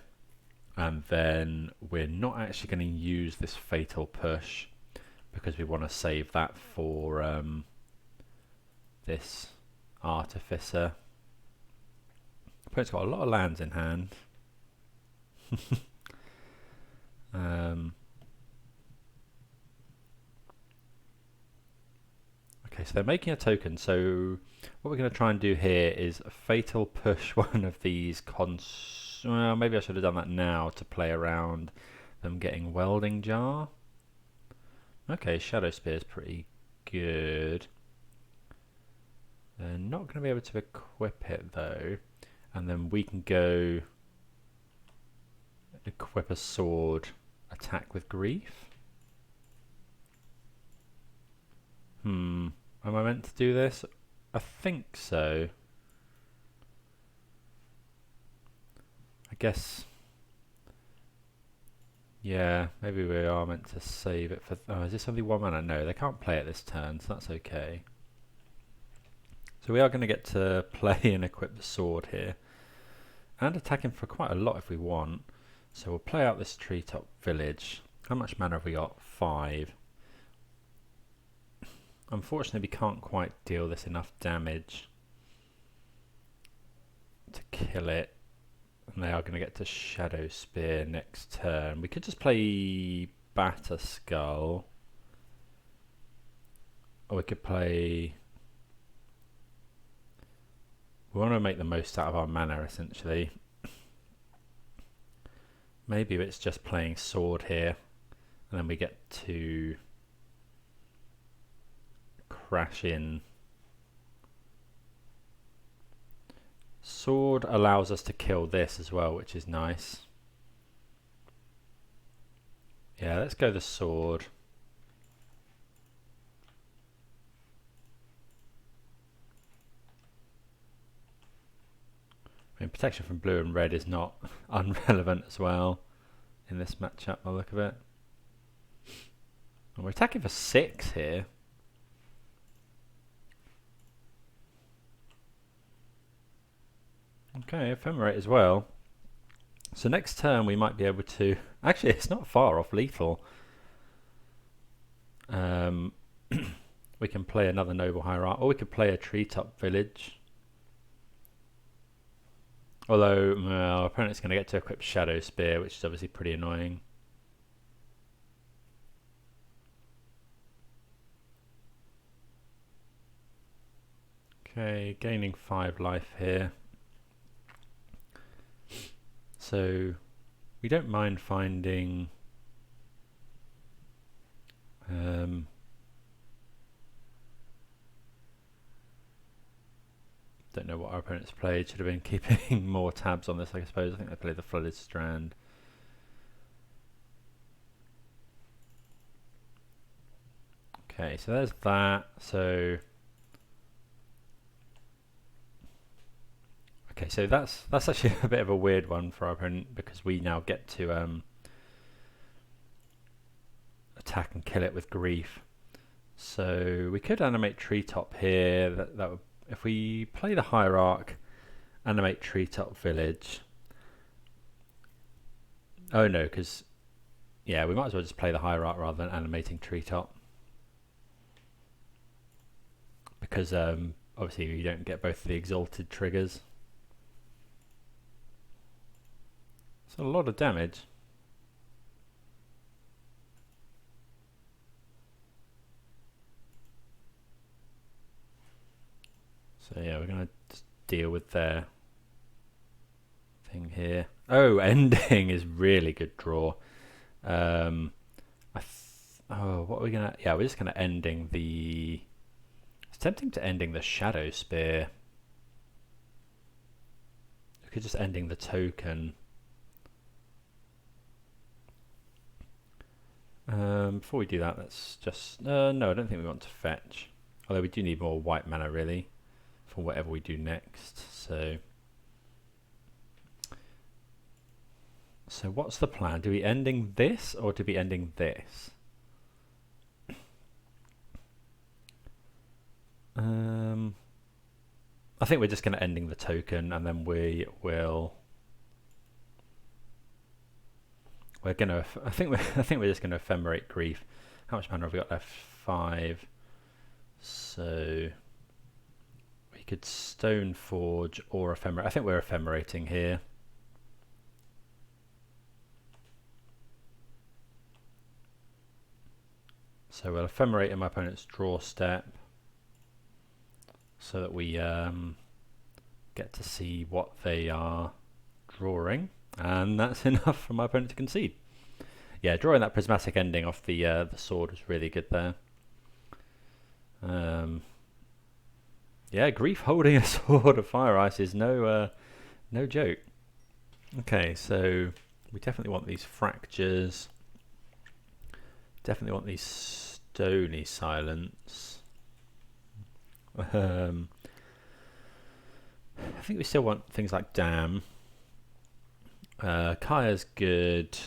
S1: and then we're not actually going to use this Fatal Push because we want to save that for this Artificer. Opponent's got a lot of lands in hand. Okay, so they're making a token, so what we're going to try and do here is Fatal Push one of these well, maybe I should have done that now to play around them getting Welding Jar. Okay, Shadow Spear is pretty good. They're not going to be able to equip it though, and then we can go equip a sword, attack with Grief. Am I meant to do this? I think so. I guess. Yeah, maybe we are meant to save it for. Oh, is this only 1 mana? No, they can't play it this turn, so that's okay. So we are going to get to play and equip the sword here, and attack him for quite a lot if we want. So we'll play out this treetop village. How much mana have we got? 5. Unfortunately, we can't quite deal this enough damage to kill it. And they are going to get to Shadow Spear next turn. We could just play Batter Skull. Or we could play... We want to make the most out of our mana, essentially. Maybe it's just playing Sword here. And then we get to... crash in. Sword allows us to kill this as well, which is nice. Yeah, let's go the sword. I mean, protection from blue and red is not unrelevant as well in this matchup by the look of it. And we're attacking for 6 here. Okay, Ephemerate as well. So next turn we might be able to... Actually, it's not far off lethal. We can play another Noble Hierarch, or we could play a Treetop Village. Although our opponent's going to get to equip Shadow Spear, which is obviously pretty annoying. Okay, gaining 5 life here. So we don't mind finding don't know what our opponents played. Should have been keeping more tabs on this, I suppose. I think they played the Flooded Strand. Okay, so there's that. So okay, so that's actually a bit of a weird one for our opponent, because we now get to attack and kill it with Grief. So we could animate Treetop here. That would if we play the Hierarch, animate Treetop Village. Oh no, because yeah, we might as well just play the Hierarch rather than animating Treetop, because obviously you don't get both of the exalted triggers. It's a lot of damage. So yeah, we're gonna just deal with their thing here. Oh, ending is really good draw. Oh, what are we gonna? Yeah, we're just gonna ending the. It's tempting to ending the Shadow Spear. We could just ending the token. Before we do that, let's just no, I don't think we want to fetch. Although we do need more white mana really for whatever we do next. So what's the plan? Do we ending this or do we ending this? I think we're just going to ending the token, and then we will. We're gonna. I think we're just gonna ephemerate Grief. How much mana have we got left? 5. So we could Stoneforge or ephemerate. I think we're ephemerating here. So we'll ephemerate in my opponent's draw step, so that we get to see what they are drawing. And that's enough for my opponent to concede. Yeah, drawing that prismatic ending off the sword was really good there. Yeah, Grief holding a Sword of Fire Ice is no joke. Okay, so we definitely want these Fractures. Definitely want these Stony Silence. I think we still want things like Dam. Kaya's good.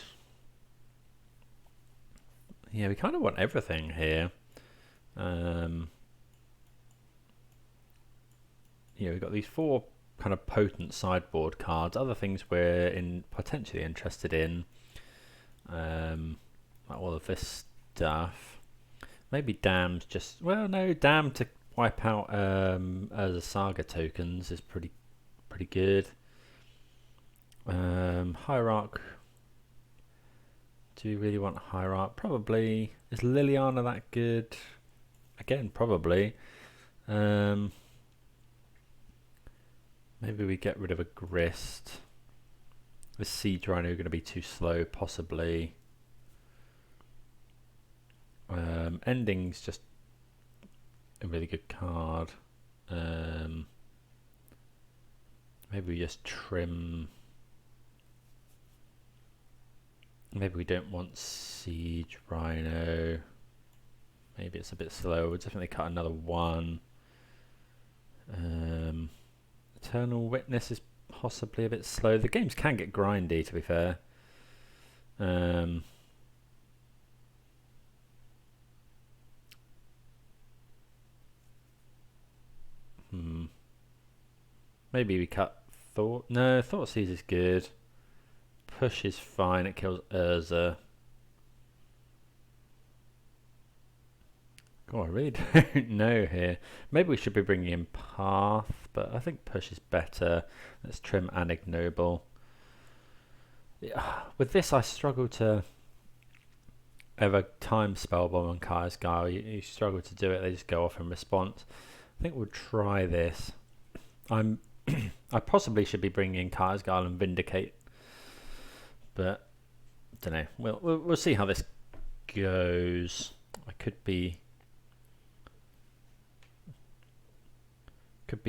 S1: Yeah, we kind of want everything here. Yeah, we've got these 4 kind of potent sideboard cards. Other things we're potentially interested in, like all of this stuff. Maybe Dam's just, well, no, Dam to wipe out as a Saga tokens is pretty good. Hierarch. Do we really want Hierarch? Probably. Is Liliana that good? Again, probably. Maybe we get rid of a Grist. This Siege RHINO going to be too slow, possibly. Ending's just a really good card. Maybe we just trim. Maybe we don't want Siege RHINO. Maybe it's a bit slow. We'll definitely cut another 1. Eternal Witness is possibly a bit slow. The games can get grindy, to be fair. Maybe we cut Thought. No, Thoughtseize is good. Push is fine. It kills Urza. God, I really don't know here. Maybe we should be bringing in Path, but I think Push is better. Let's trim and Ignoble. Yeah, with this, I struggle to ever time Spellbomb on Kaya's Guile. You struggle to do it. They just go off in response. I think we'll try this. I possibly should be bringing in Kaya's Guile and Vindicate, but I don't know. We'll see how this goes. I could be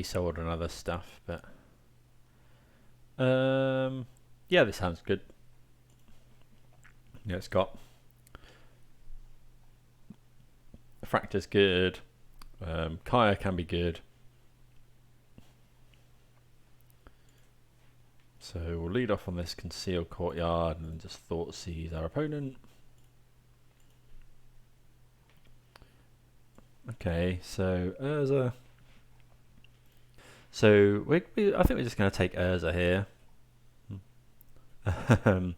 S1: sold on other stuff, but yeah, this sounds good. Yeah, it's got Fracture's good. Kaya can be good. So we'll lead off on this Concealed Courtyard and just Thoughtseize our opponent. Okay, so Urza. So I think we're just going to take Urza here. You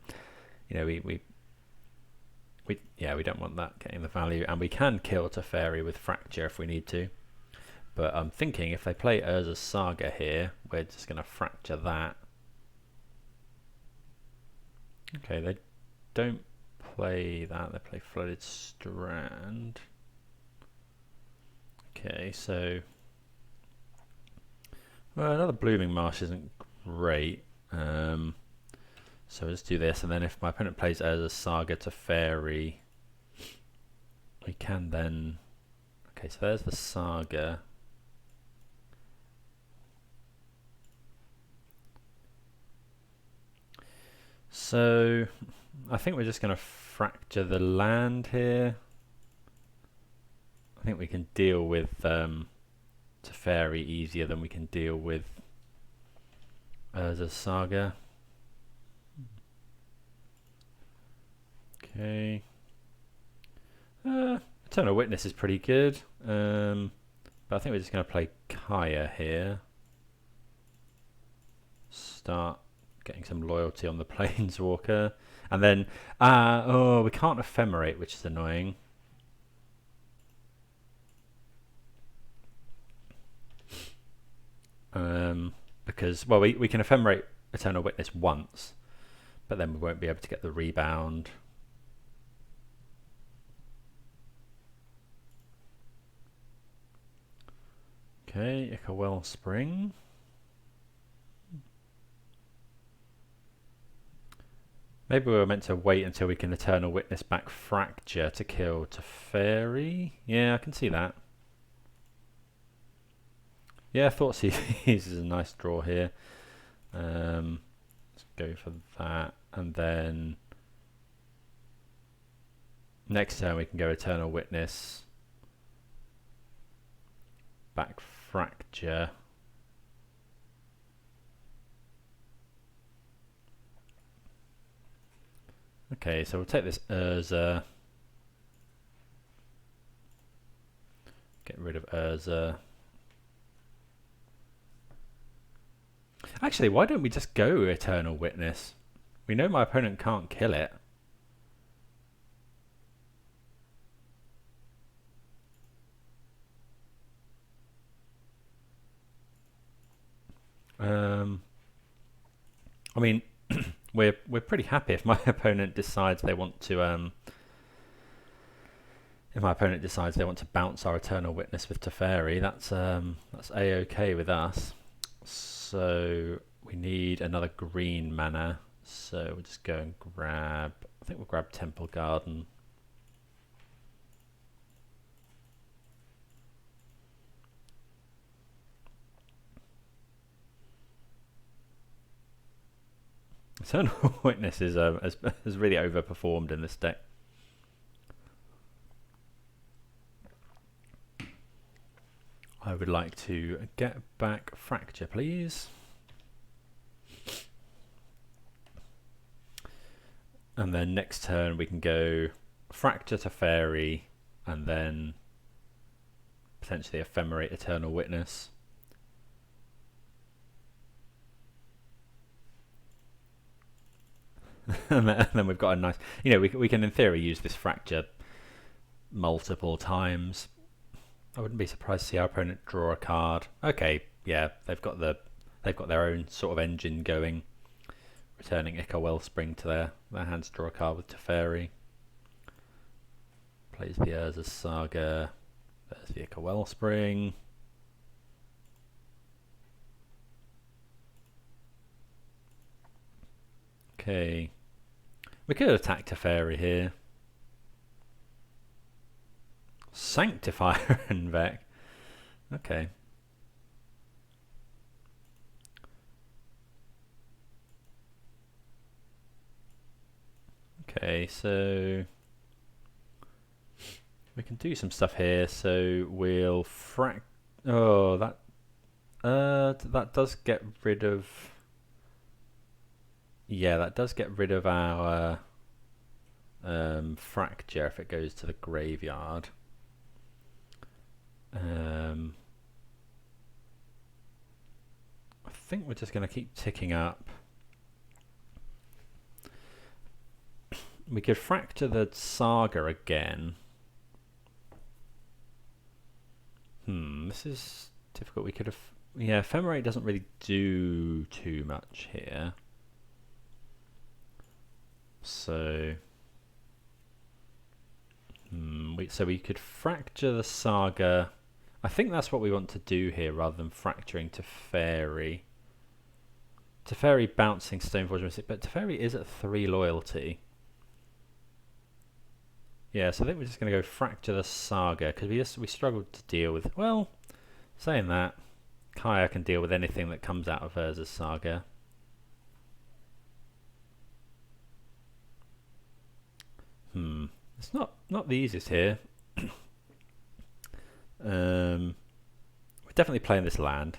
S1: know, we don't want that getting the value, and we can kill Teferi with Fracture if we need to. But I'm thinking if they play Urza's Saga here, we're just going to Fracture that. Okay, they don't play that, they play Flooded Strand. Okay, so well, another Blooming Marsh isn't great. So let's do this, and then if my opponent plays Urza's Saga Teferi, we can then... Okay, so there's the Saga. So I think we're just going to Fracture the land here. I think we can deal with Teferi easier than we can deal with Urza's Saga. Okay. Eternal Witness is pretty good, but I think we're just going to play Kaya here. Start getting some loyalty on the Planeswalker, and then oh, we can't Ephemerate, which is annoying. Because well, we can Ephemerate Eternal Witness once, but then we won't be able to get the rebound. Okay, Ica Wellspring. Maybe we were meant to wait until we can Eternal Witness back Fracture to kill Teferi. Yeah, I can see that. Yeah, Thoughtseize is a nice draw here. Let's go for that, and then next turn we can go Eternal Witness back Fracture. Okay, so we'll take this Urza. Get rid of Urza. Actually, why don't we just go Eternal Witness? We know my opponent can't kill it. I mean, we're pretty happy if my opponent decides they want to bounce our Eternal Witness with Teferi. That's a-okay with us. So we need another green mana. So we'll just go and grab. I think we'll grab Temple Garden. Eternal Witness is has really overperformed in this deck. I would like to get back Fracture, please. And then next turn we can go Fracture Teferi, and then potentially Ephemerate Eternal Witness. And then we've got a nice, you know, we can in theory use this Fracture multiple times. I wouldn't be surprised to see our opponent draw a card. Okay, yeah, they've got their own sort of engine going, returning Ica Wellspring to their hand to draw a card with Teferi. Plays the Urza Saga. There's the Ica Wellspring. Okay. We could attack Teferi here. Sanctifier and Vec. Okay. Okay, so we can do some stuff here. So we'll Oh, that does get rid of. Yeah, that does get rid of our Fracture if it goes to the graveyard. think we're just going to keep ticking up. We could fracture the Saga again. This is difficult. We could have... Yeah, Ephemerate doesn't really do too much here. So... so we could fracture the Saga. I think that's what we want to do here, rather than fracturing Teferi. Teferi bouncing Stoneforge Mystic, but Teferi is at 3 loyalty. Yeah, so I think we're just going to go fracture the Saga, because we struggled to deal with... Well, saying that, Kaya can deal with anything that comes out of hers as Saga. It's not the easiest here. We're definitely playing this land.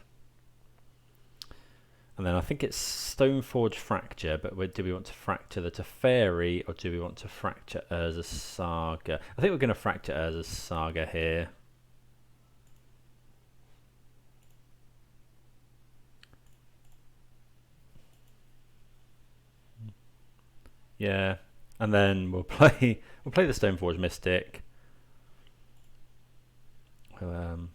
S1: And then I think it's Stoneforge Fracture, but do we want to fracture the Teferi, or do we want to fracture Urza's Saga? I think we're going to fracture Urza's Saga here. Yeah, and then we'll play the Stoneforge Mystic. We'll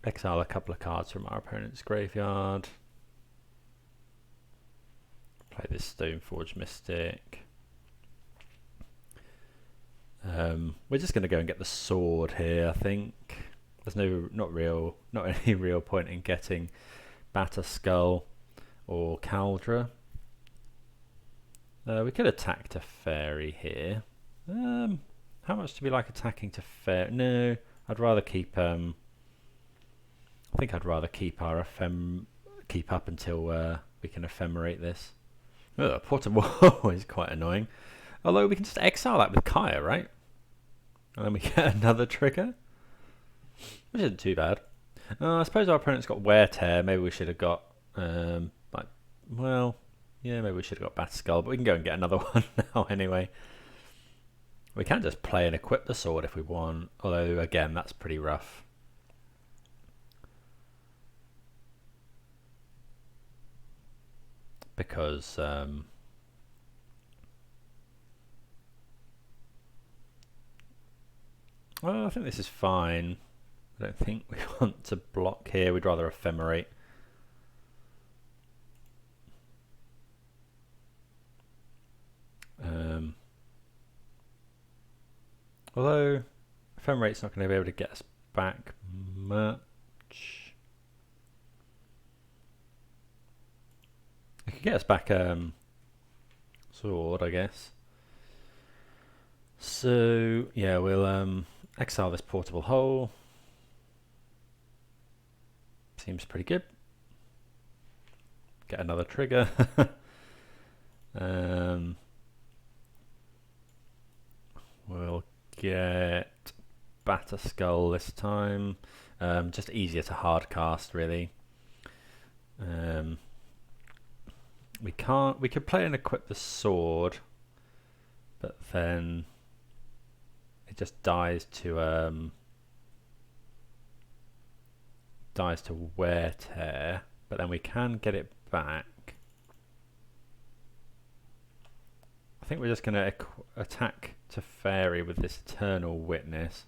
S1: exile a couple of cards from our opponent's graveyard. Play this Stoneforge Mystic. We're just going to go and get the sword here, I think. There's not any real point in getting Batterskull or Caldra. We could attack Teferi here. How much do we like attacking Teferi? No, I'd rather keep... I think I'd rather keep our keep up until we can ephemerate this. Portable is quite annoying. Although we can just exile that with Kaya, right? And then we get another trigger, which isn't too bad. I suppose our opponent's got Wear Tear. Maybe we should have got maybe we should have got Batterskull, but we can go and get another one now anyway. We can just play and equip the sword if we want, although again that's pretty rough. Because well, I think this is fine. I don't think we want to block here. We'd rather ephemerate. Although ephemerate's not going to be able to get us back much. It could get us back sword, I guess. So yeah, we'll exile this portable hole. Seems pretty good. Get another trigger. We'll get Batterskull this time. Just easier to hard cast, really. We could play and equip the sword, but then it just dies to Wear Tear. But then we can get it back. I think we're just going to attack Teferi with this Eternal Witness.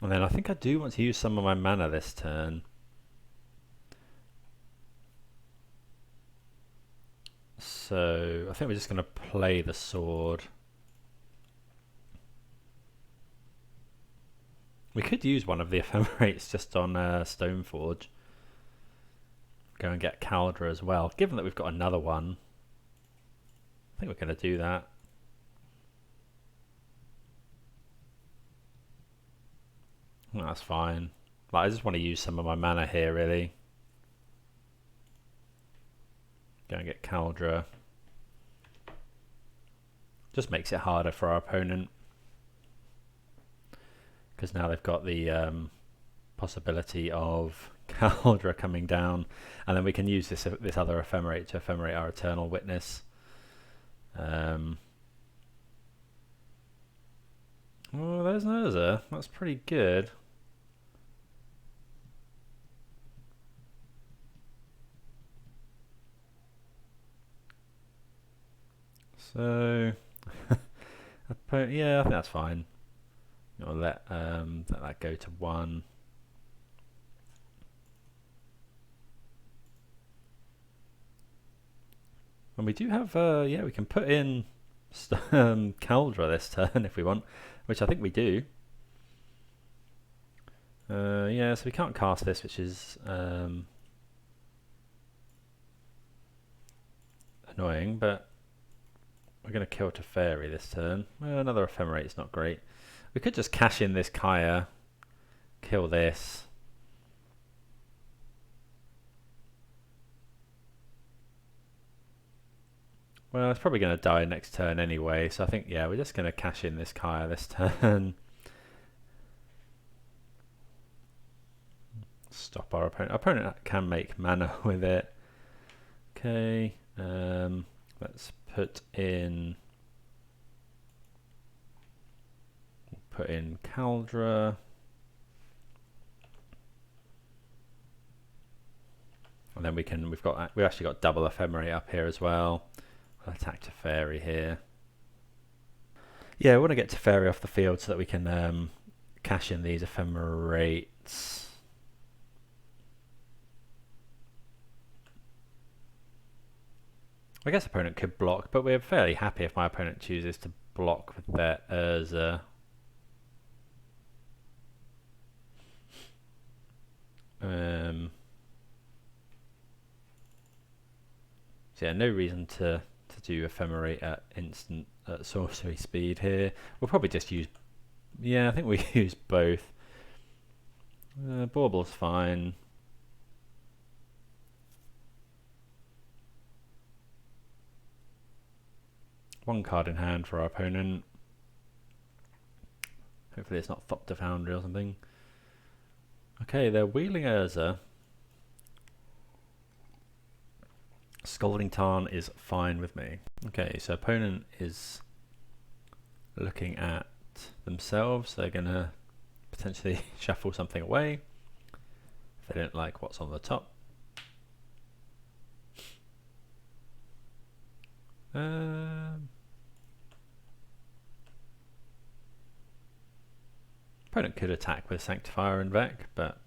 S1: And then I think I do want to use some of my mana this turn. So I think we're just going to play the sword. We could use one of the ephemerates just on Stoneforge. Go and get Caldra as well. Given that we've got another one, I think we're going to do that. Well, that's fine. Like, I just want to use some of my mana here, really. Go and get Caldra. Just makes it harder for our opponent. Because now they've got the possibility of Caldra coming down, and then we can use this other Ephemerate to Ephemerate our Eternal Witness. Oh, there's an Urza. That's pretty good. So, yeah, I think that's fine. I'll let that go to 1. And we do have, yeah, we can put in Caldra this turn if we want, which I think we do. Yeah, so we can't cast this, which is annoying, but we're going to kill Teferi this turn. Well, another Ephemerate is not great. We could just cash in this Kaya, kill this. Well, it's probably going to die next turn anyway, so I think, yeah, we're just going to cash in this Kaya this turn. Stop our opponent. Our opponent can make mana with it. Okay, let's put in Caldra. And then we've actually got double Ephemerate up here as well. I'll attack Teferi here. Yeah, we want to get Teferi off the field so that we can cash in these Ephemerates. I guess opponent could block, but we're fairly happy if my opponent chooses to block with their Urza. So yeah, no reason to do Ephemerate at instant sorcery speed here. We'll probably just use, yeah, I think we use both. Bauble's fine. One card in hand for our opponent. Hopefully it's not Thopter Foundry or something. Okay, they're wheeling Urza. Scalding Tarn is fine with me. Okay, so opponent is looking at themselves. They're going to potentially shuffle something away if they don't like what's on the top. Opponent could attack with Sanctifier and Vec, but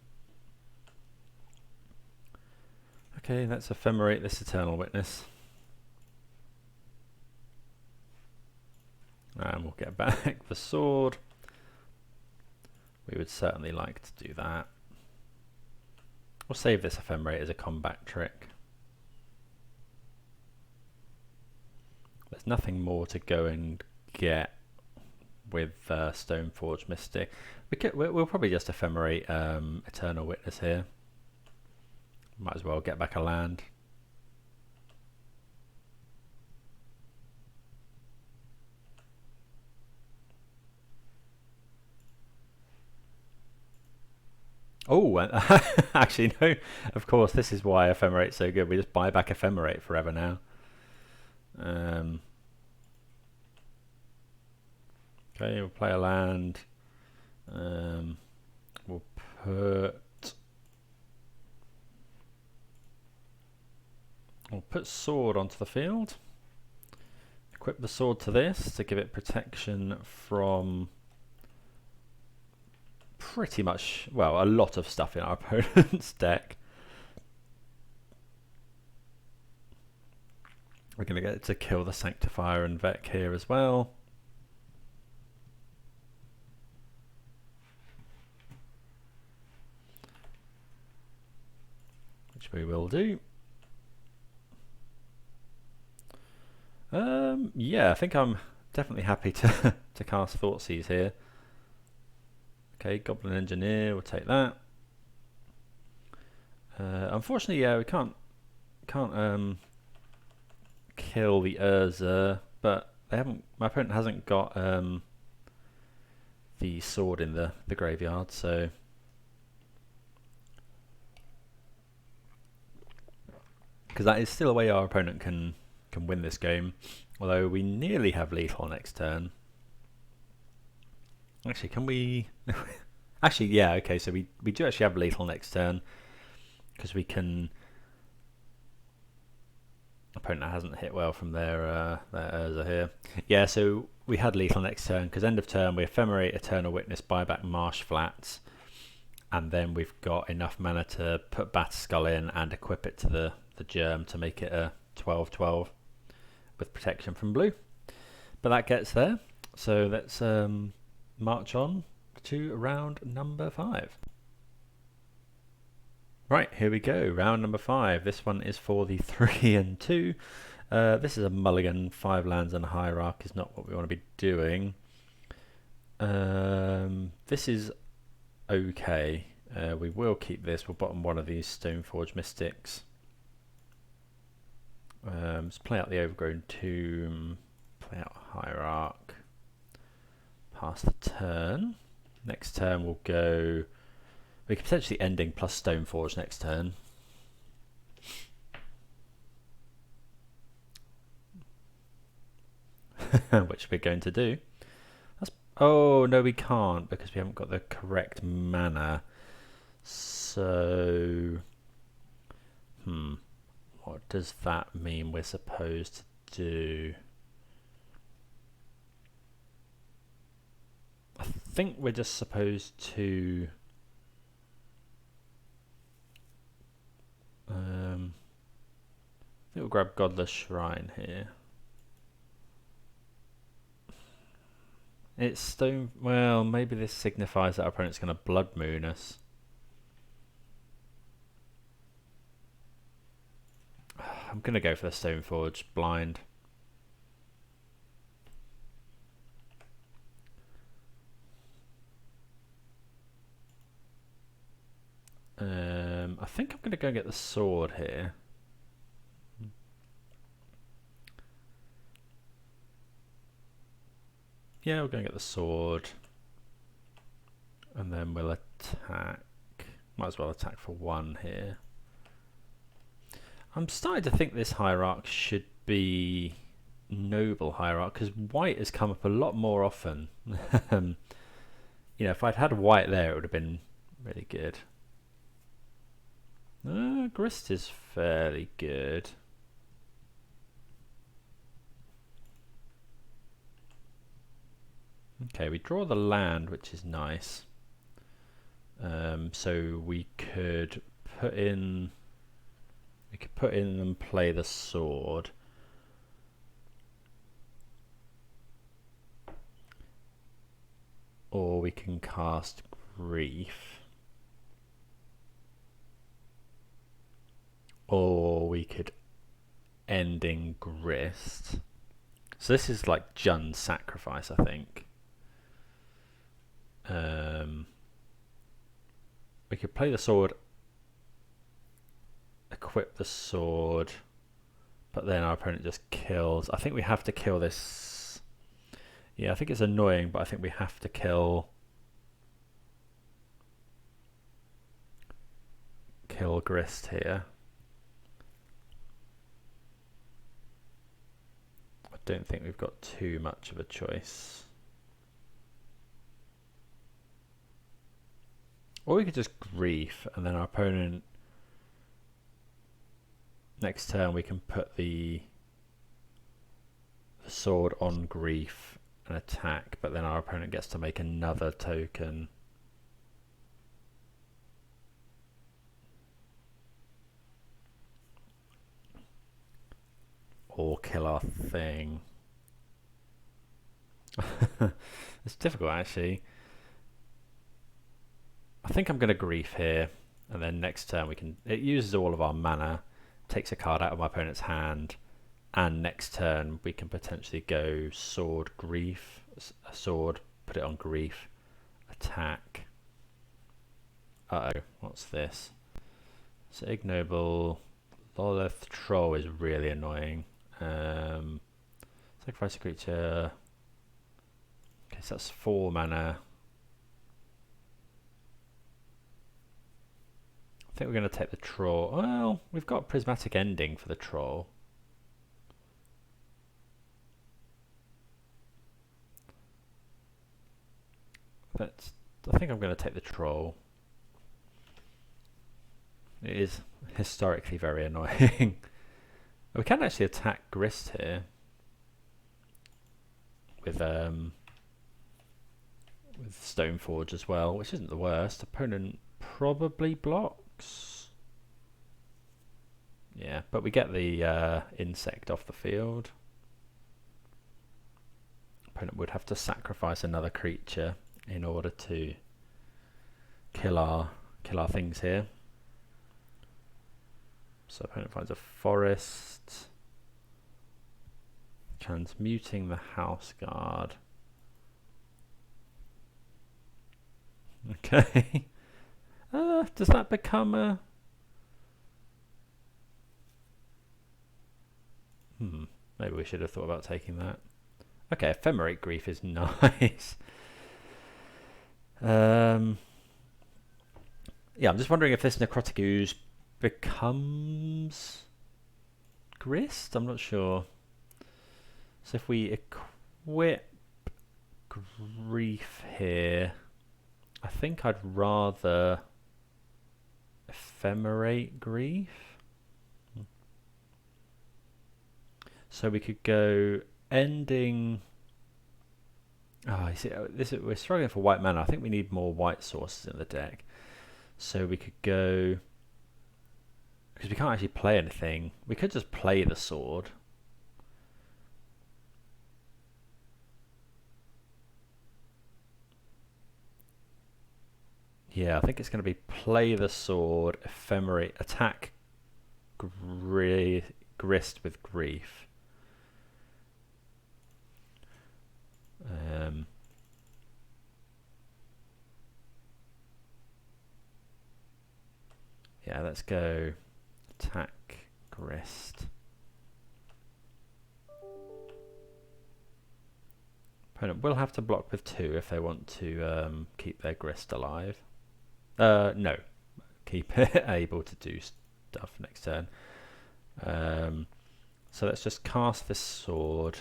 S1: okay, let's Ephemerate this Eternal Witness. And we'll get back the sword. We would certainly like to do that. We'll save this Ephemerate as a combat trick. There's nothing more to go and get with Stoneforge Mystic. We'll probably just Ephemerate Eternal Witness here. Might as well get back a land. Oh, actually no, of course this is why Ephemerate's so good. We just buy back Ephemerate forever now. Okay, we'll play a land. We'll put sword onto the field. Equip the sword to this to give it protection from pretty much, well, a lot of stuff in our opponent's deck. We're going to get it to kill the Sanctifier and Vec here as well. Which we will do. Yeah, I think I'm definitely happy to cast Thoughtseize here. Okay, Goblin Engineer, we'll take that. Unfortunately, yeah, we can't kill the Urza, but they haven't. My opponent hasn't got the sword in the graveyard, so because that is still a way our opponent can win this game. Although we nearly have lethal next turn. Actually, can we? Actually, yeah. Okay, so we do actually have lethal next turn because we can. Opponent hasn't hit well from their Urza here. Yeah, so we had lethal next turn because end of turn we Ephemerate, Eternal Witness, buy back Marsh Flats, and then we've got enough mana to put Batterskull in and equip it to the Germ to make it a 12/12 with protection from blue. But that gets there. So let's march on to round number 5. Right, here we go, round number 5. This one is for the 3 and 2. This is a mulligan, 5 lands and a hierarch is not what we want to be doing. This is okay. We will keep this. We'll bottom one of these Stoneforge Mystics. Let's play out the Overgrown Tomb, play out hierarch, pass the turn. Next turn we'll go. We could potentially ending plus Stoneforge next turn. Which we're going to do. Oh, no, we can't because we haven't got the correct mana. So, what does that mean we're supposed to do? I think we're just supposed to... I think we'll grab Godless Shrine here. It's stone. Well, maybe this signifies that our opponent's going to Blood Moon us. I'm going to go for the Stoneforge blind. I think I'm going to go get the sword here. Yeah, we're going to get the sword. And then we'll attack. Might as well attack for 1 here. I'm starting to think this hierarch should be noble hierarch because white has come up a lot more often. You know, if I'd had white there, it would have been really good. Grist is fairly good. Okay, we draw the land, which is nice. So we could put in and play the sword. Or we can cast Grief. Or we could ending Grist. So this is like Jun's Sacrifice, I think. We could play the sword, equip the sword, but then our opponent just kills. I think we have to kill this. Yeah, I think it's annoying, but I think we have to kill Grist here. I don't think we've got too much of a choice. Or we could just Grief, and then our opponent, next turn we can put the sword on Grief and attack, but then our opponent gets to make another token. Or kill our thing. It's difficult actually. I think I'm going to Grief here, and then next turn we can. It uses all of our mana, takes a card out of my opponent's hand, and next turn we can potentially go sword Grief, a sword, put it on Grief, attack. Uh-oh, what's this? So ignoble, Lolith Troll is really annoying. Sacrifice a creature. Okay, so that's 4 mana. I think we're going to take the Troll. Well, we've got Prismatic Ending for the Troll. But I think I'm going to take the Troll. It is historically very annoying. We can actually attack Grist here with Stoneforge as well, which isn't the worst. Opponent probably blocks. Yeah, but we get the insect off the field. Opponent would have to sacrifice another creature in order to kill our things here. So opponent finds a forest, transmuting the House Guard. Okay. Does that become a... Maybe we should have thought about taking that. Okay, Ephemerate Grief is nice. Yeah, I'm just wondering if this Necrotic Ooze becomes Grist? I'm not sure. So if we equip Grief here, I think I'd rather Ephemerate Grief. So we could go ending... Oh, you see, we're struggling for white mana. I think we need more white sources in the deck. So we could go... Because we can't actually play anything. We could just play the sword. Yeah, I think it's going to be play the sword, Ephemerate, attack Grist with Grief. Yeah, let's go attack Grist. Opponent will have to block with 2 if they want to keep their Grist alive. No, keep it able to do stuff next turn. So let's just cast this sword.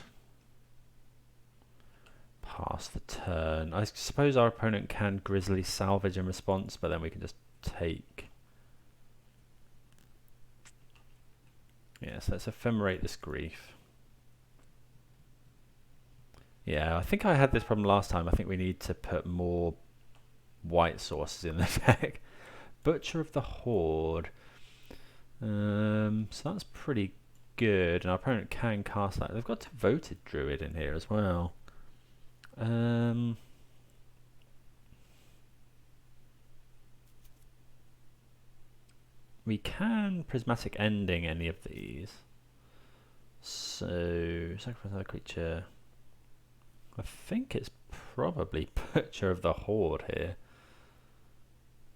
S1: Pass the turn. I suppose our opponent can Grizzly salvage in response, but then we can just take... Yeah, so let's Ephemerate this Grief. Yeah, I think I had this problem last time. I think we need to put more white sources in the deck. Butcher of the Horde. So that's pretty good, and our opponent can cast that. They've got Devoted Druid in here as well. We can Prismatic Ending any of these. So, sacrifice another creature. I think it's probably Butcher of the Horde here.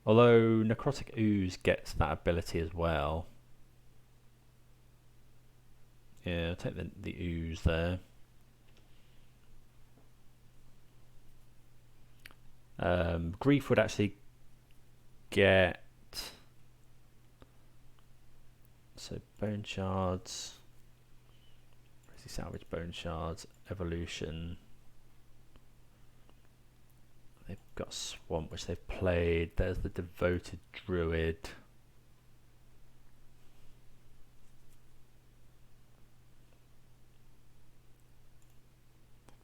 S1: Although Necrotic Ooze gets that ability as well. Yeah, I'll take the Ooze there. Grief would actually get... So Bone Shards. Crazy Salvage, Bone Shards, Evolution. They've got Swamp, which they've played. There's the Devoted Druid.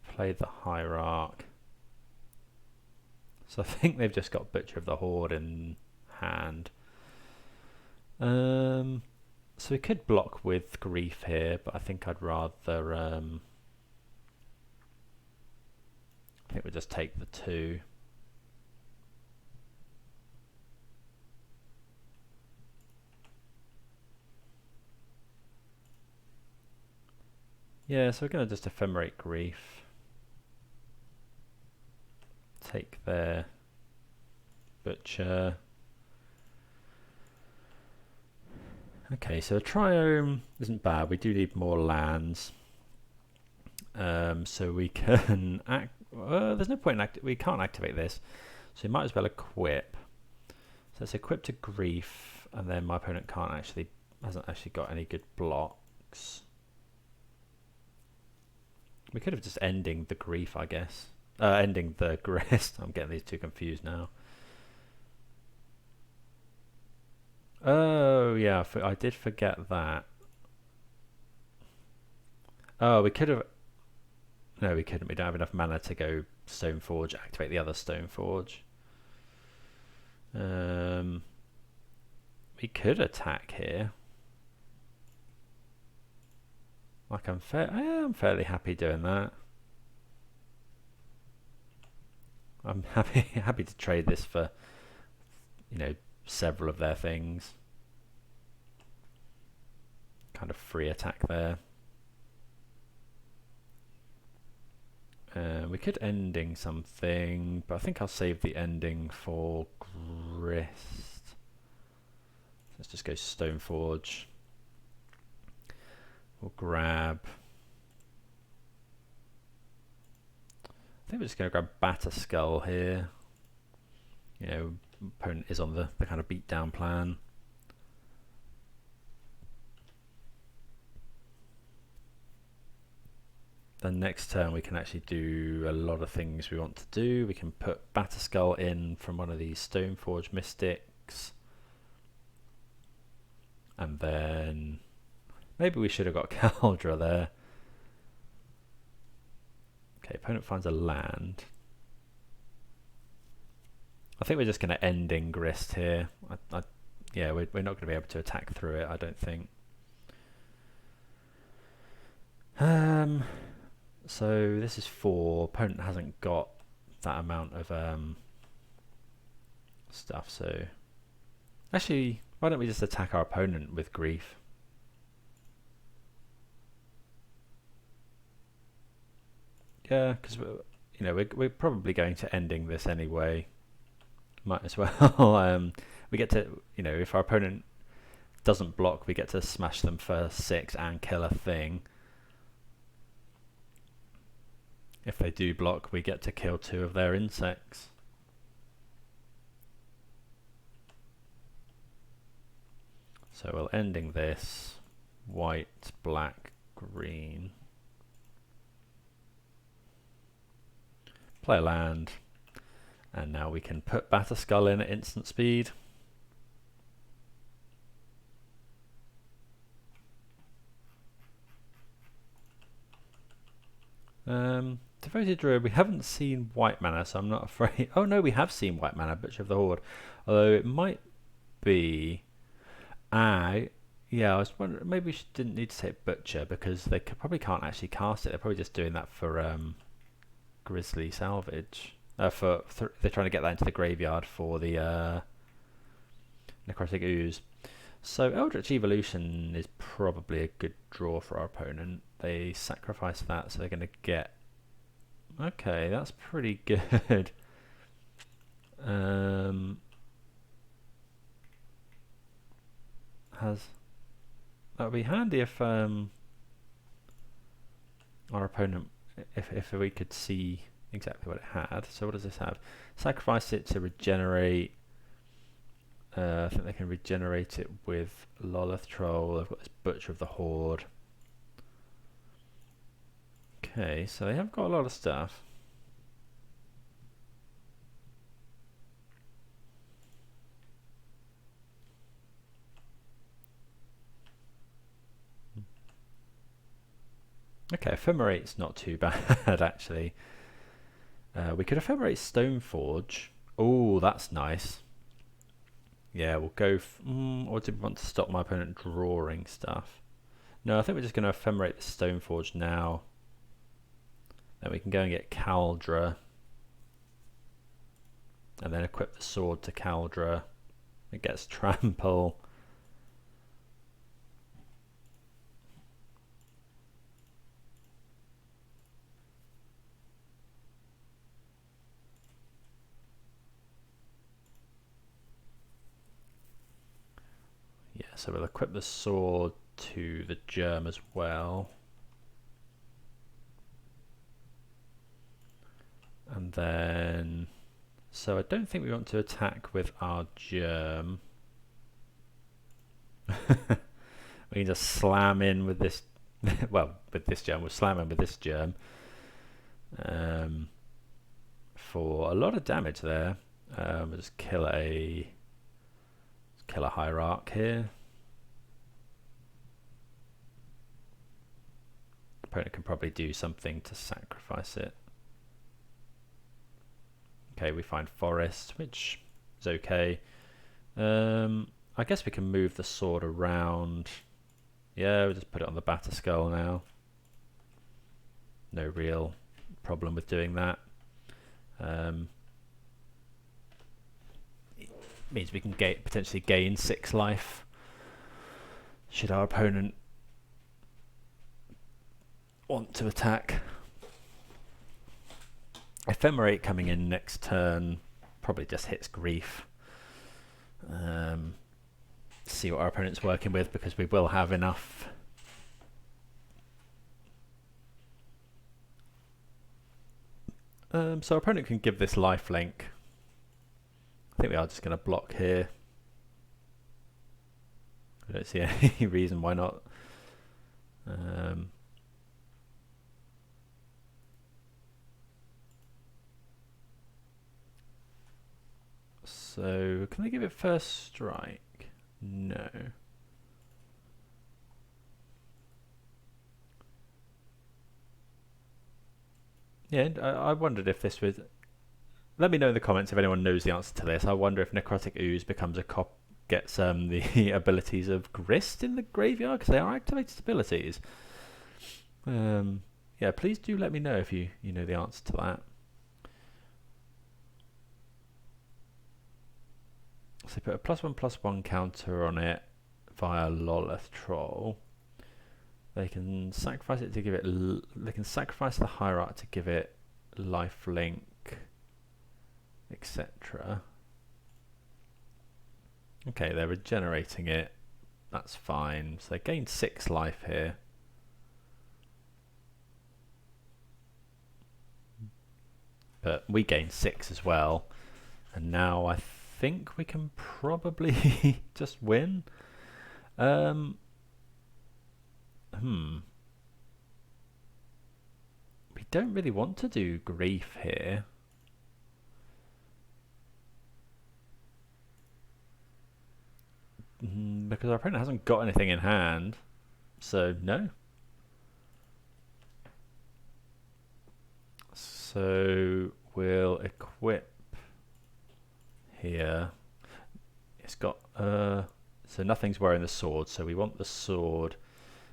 S1: Played the Hierarch. So I think they've just got Butcher of the Horde in hand. So we could block with Grief here, but I think I'd rather... I think we'll just take the 2. Yeah, so we're going to just Ephemerate Grief. Take their Butcher. Okay, so a Triome isn't bad. We do need more lands. So we can... there's no point in we can't activate this. So we might as well equip. So let's equip to Grief. and then my opponent hasn't actually got any good blocks. We could have just ending the grief, I guess. Ending the grist. I'm getting these two confused now. Oh yeah, I did forget that. Oh, we could have. No, we couldn't. We don't have enough mana to go Stoneforge, activate the other Stoneforge. We could attack here. Like I am fairly happy doing that. I'm happy to trade this for, you know, several of their things. Kind of free attack there. We could ending something, but I think I'll save the ending for grist. Let's just go Stoneforge. We'll grab. I think we're just going to grab Batterskull here. You know, opponent is on the kind of beatdown plan. Then next turn we can actually do a lot of things we want to do. We can put Batterskull in from one of these Stoneforge Mystics. And then maybe we should have got Caldra there. Okay, opponent finds a land. I think we're just going to end in grist here. Yeah, we're not going to be able to attack through it, I don't think. So this is 4. Opponent hasn't got that amount of stuff. So actually, why don't we just attack our opponent with grief? Yeah, because you know we're probably going to ending this anyway. Might as well. We get to, you know, if our opponent doesn't block, we get to smash them for 6 and kill a thing. If they do block, we get to kill 2 of their insects. So we're ending this white, black, green. Play a land. And now we can put Batterskull in at instant speed. Devoted Druid, we haven't seen white mana, so I'm not afraid. Oh no, we have seen white mana, Butcher of the Horde. Although it might be... yeah, I was wondering, maybe we didn't need to take Butcher, because they probably can't actually cast it. They're probably just doing that for Grizzly Salvage. They're trying to get that into the graveyard for the Necrotic Ooze. So Eldritch Evolution is probably a good draw for our opponent. They sacrifice that, so they're going to get... Okay, that's pretty good. That would be handy if our opponent, if we could see exactly what it had. So what does this have? Sacrifice it to regenerate. I think they can regenerate it with Lolith Troll. I've got this Butcher of the Horde. Okay, so they have got a lot of stuff. Okay, Ephemerate's not too bad actually. We could Ephemerate Stoneforge. Oh, that's nice. Yeah, we'll go... or do we want to stop my opponent drawing stuff? No, I think we're just going to Ephemerate the Stoneforge now. Then we can go and get Caldra. And then equip the sword to Caldra. It gets Trample. Yeah, so we'll equip the sword to the germ as well. And then... So I don't think we want to attack with our germ. We can just slam in with this. Well, with this germ, we'll slam in with this germ for a lot of damage there. We'll just kill a hierarch here. Opponent can probably do something to sacrifice it. Okay, we find forest, which is okay. I guess we can move the sword around. Yeah, we'll just put it on the Batterskull now. No real problem with doing that. It means we can potentially gain 6 life should our opponent want to attack. Ephemerate coming in next turn probably just hits Grief. See what our opponent's working with, because we will have enough. So our opponent can give this lifelink. I think we are just going to block here. I don't see any reason why not. So can they give it first strike? No. Yeah, I wondered if this was... Let me know in the comments if anyone knows the answer to this. I wonder if Necrotic Ooze becomes gets the abilities of Grist in the graveyard, because they are activated abilities. Yeah, please do let me know if you know the answer to that. So put a +1/+1 counter on it via Loleth Troll. They can sacrifice it to give it. They can sacrifice the Hierarch to give it lifelink, etc. Okay, they're regenerating it. That's fine. So they gain 6 life here. But we gain 6 as well. And now I think we can probably just win. We don't really want to do Grief here. Because our opponent hasn't got anything in hand. So, no. So, we'll equip here. It's got... so nothing's wearing the sword, so we want the sword.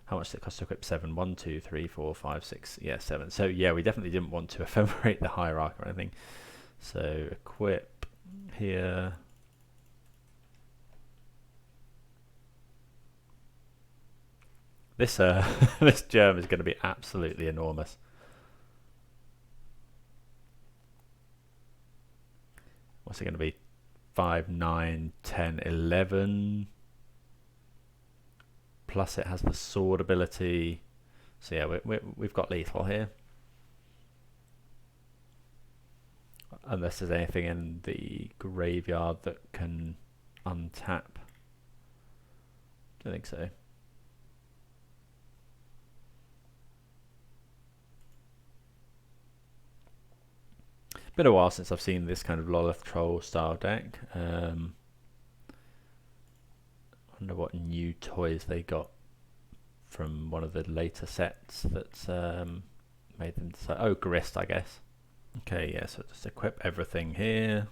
S1: How much does it cost to equip? 7. 1, 2, 3, 4, 5, 6. Yeah, 7. So yeah, we definitely didn't want to ephemerate the hierarch or anything. So equip here. This this germ is going to be absolutely enormous. What's it going to be? 5, 9, 10, 11. Plus it has the sword ability. So yeah, we've got lethal here. Unless there's anything in the graveyard that can untap. Don't think so. Been a while since I've seen this kind of Loleth Troll style deck. Wonder what new toys they got from one of the later sets that's made them decide. Oh, Grist, I guess. Okay, yeah, so just equip everything here.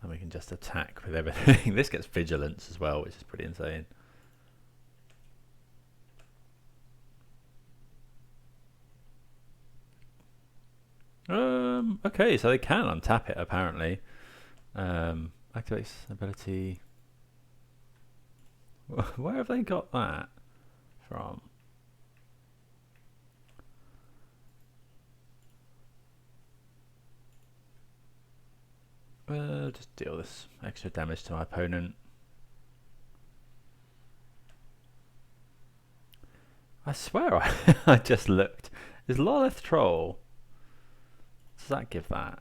S1: And we can just attack with everything. This gets Vigilance as well, which is pretty insane. Okay, so they can untap it apparently. Activates ability. Where have they got that from? Just deal this extra damage to my opponent. I swear I just looked. Is Loleth Troll? Does that give that?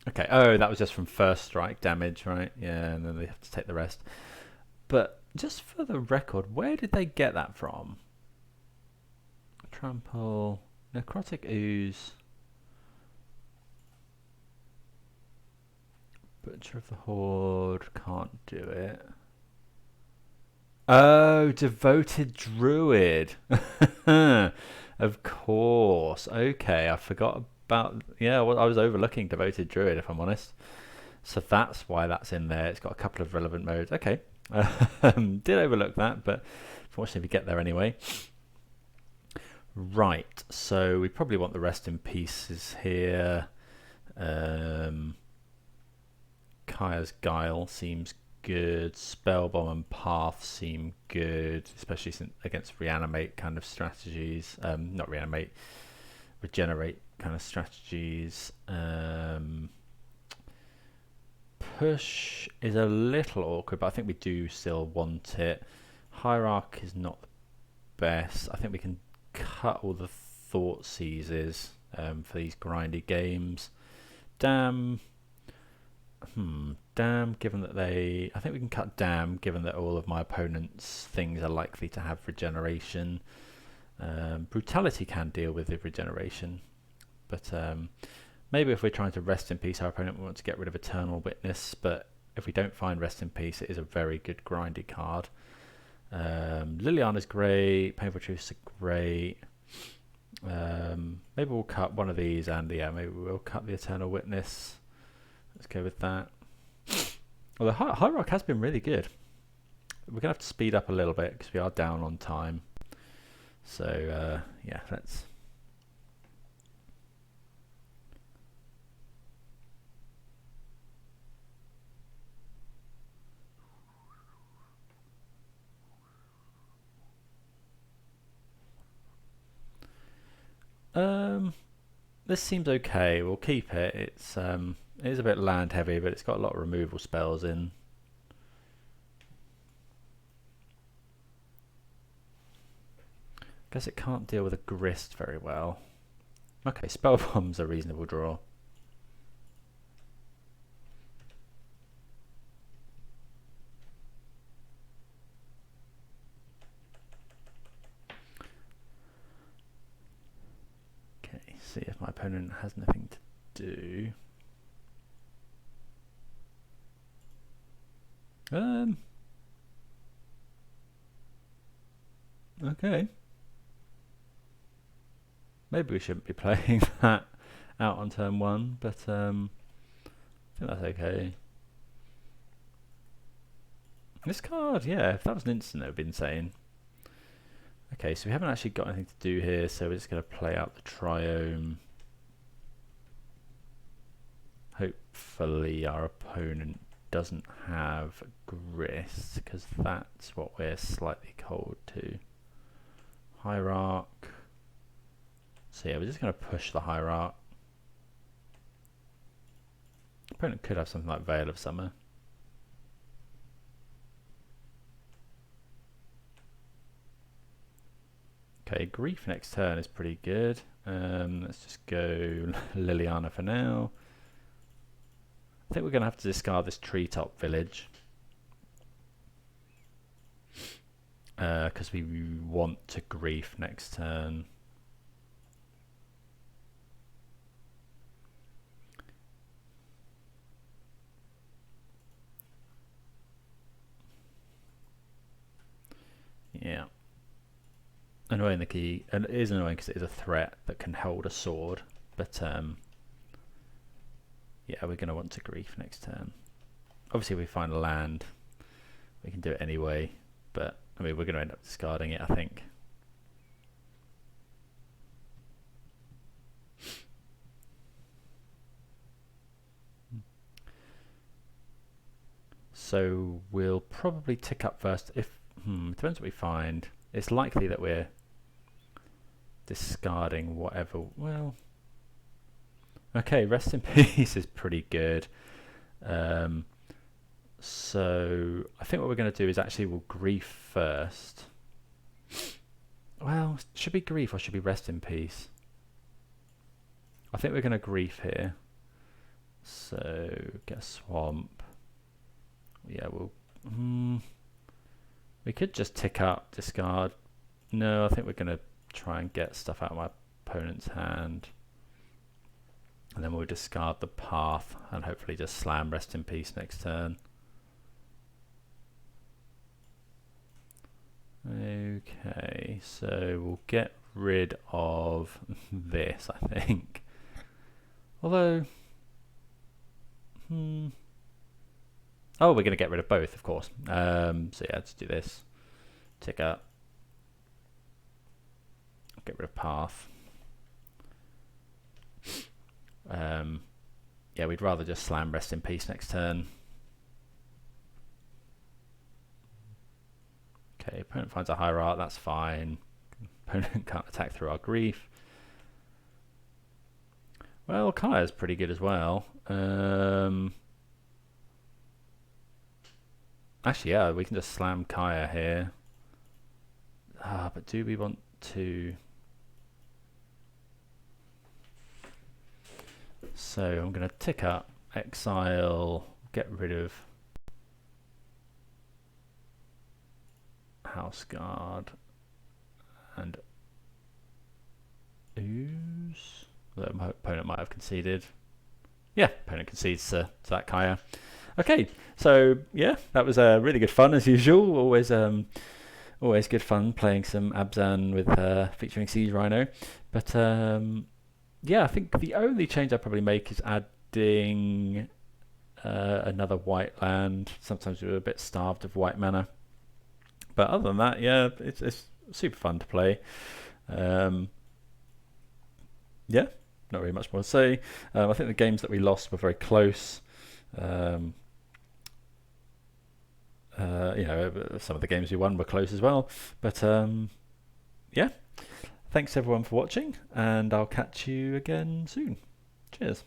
S1: Okay, oh, that was just from first strike damage, right? Yeah, and then they have to take the rest. But just for the record, where did they get that from? Trample, Necrotic Ooze, Butcher of the Horde, can't do it. Oh, Devoted Druid. Of course. Okay, I forgot about... Yeah, well, I was overlooking Devoted Druid, if I'm honest. So that's why that's in there. It's got a couple of relevant modes. Okay. Did overlook that, but fortunately we get there anyway. Right, so we probably want the Rest in Pieces here. Kaya's Guile seems good. Spellbomb and Path seem good, especially against reanimate kind of strategies. Not reanimate, regenerate kind of strategies. Push is a little awkward, but I think we do still want it. Hierarch is not the best. I think we can cut all the Thought Seizes for these grindy games. Damn, given that I think we can cut Damn, given that all of my opponent's things are likely to have regeneration. Brutality can deal with the regeneration, but maybe if we're trying to Rest in Peace our opponent, we want to get rid of Eternal Witness, but if we don't find Rest in Peace, it is a very good grindy card. Liliana's great, Painful Truths are great. Maybe we'll cut one of these, and yeah, maybe we'll cut the Eternal Witness. Let's go with that. Although Hierarch has been really good. We're going to have to speed up a little bit because we are down on time. So, yeah, let's... This seems okay. We'll keep it. It is a bit land heavy, but it's got a lot of removal spells in. Guess it can't deal with a Grist very well. Okay, Spellbomb's a reasonable draw. See if my opponent has nothing to do. Okay. Maybe we shouldn't be playing that out on turn one, but I think that's okay. This card, yeah, if that was an instant, it would be insane. Okay, so we haven't actually got anything to do here, so we're just going to play out the Triome. Hopefully our opponent doesn't have Grist, because that's what we're slightly cold to. Hierarch. So yeah, we're just going to push the Hierarch. Opponent could have something like Veil of Summer. Okay, Grief next turn is pretty good. Let's just go Liliana for now. I think we're going to have to discard this Treetop Village. Because we want to Grief next turn. Yeah. Annoying the key, and it is annoying because it is a threat that can hold a sword, but yeah, we're going to want to Grief next turn. Obviously if we find a land, we can do it anyway, but I mean we're going to end up discarding it, I think. So we'll probably tick up first. If depends what we find. It's likely that we're discarding whatever. Well, okay, Rest in Peace is pretty good. So I think what we're going to do is actually we'll grief first. Well, should be grief or should be rest in peace? I think we're going to grief here. So get a swamp. Yeah, we'll. We could just tick up, discard. No, I think we're going to try and get stuff out of my opponent's hand. And then we'll discard the path and hopefully just slam rest in peace next turn. Okay, so we'll get rid of this, I think. Although, oh, we're going to get rid of both, of course. So yeah, let's do this. Tick up. Get rid of path. Yeah, we'd rather just slam rest in peace next turn. Okay, opponent finds a hierarch, that's fine. Opponent can't attack through our grief. Well, Kaya's pretty good as well. Actually, yeah, we can just slam Kaya here. But do we want to... So I'm going to tick up, exile, get rid of House Guard, and ooze. Although my opponent might have conceded. Yeah, opponent concedes to that Kaya. Okay, so yeah, that was really good fun as usual. Always good fun playing some Abzan with featuring Siege RHINO. But yeah, I think the only change I'd probably make is adding another white land. Sometimes we're a bit starved of white mana. But other than that, yeah, it's super fun to play. Yeah, not really much more to say. I think the games that we lost were very close. You know, some of the games we won were close as well. But yeah, thanks everyone for watching, and I'll catch you again soon. Cheers.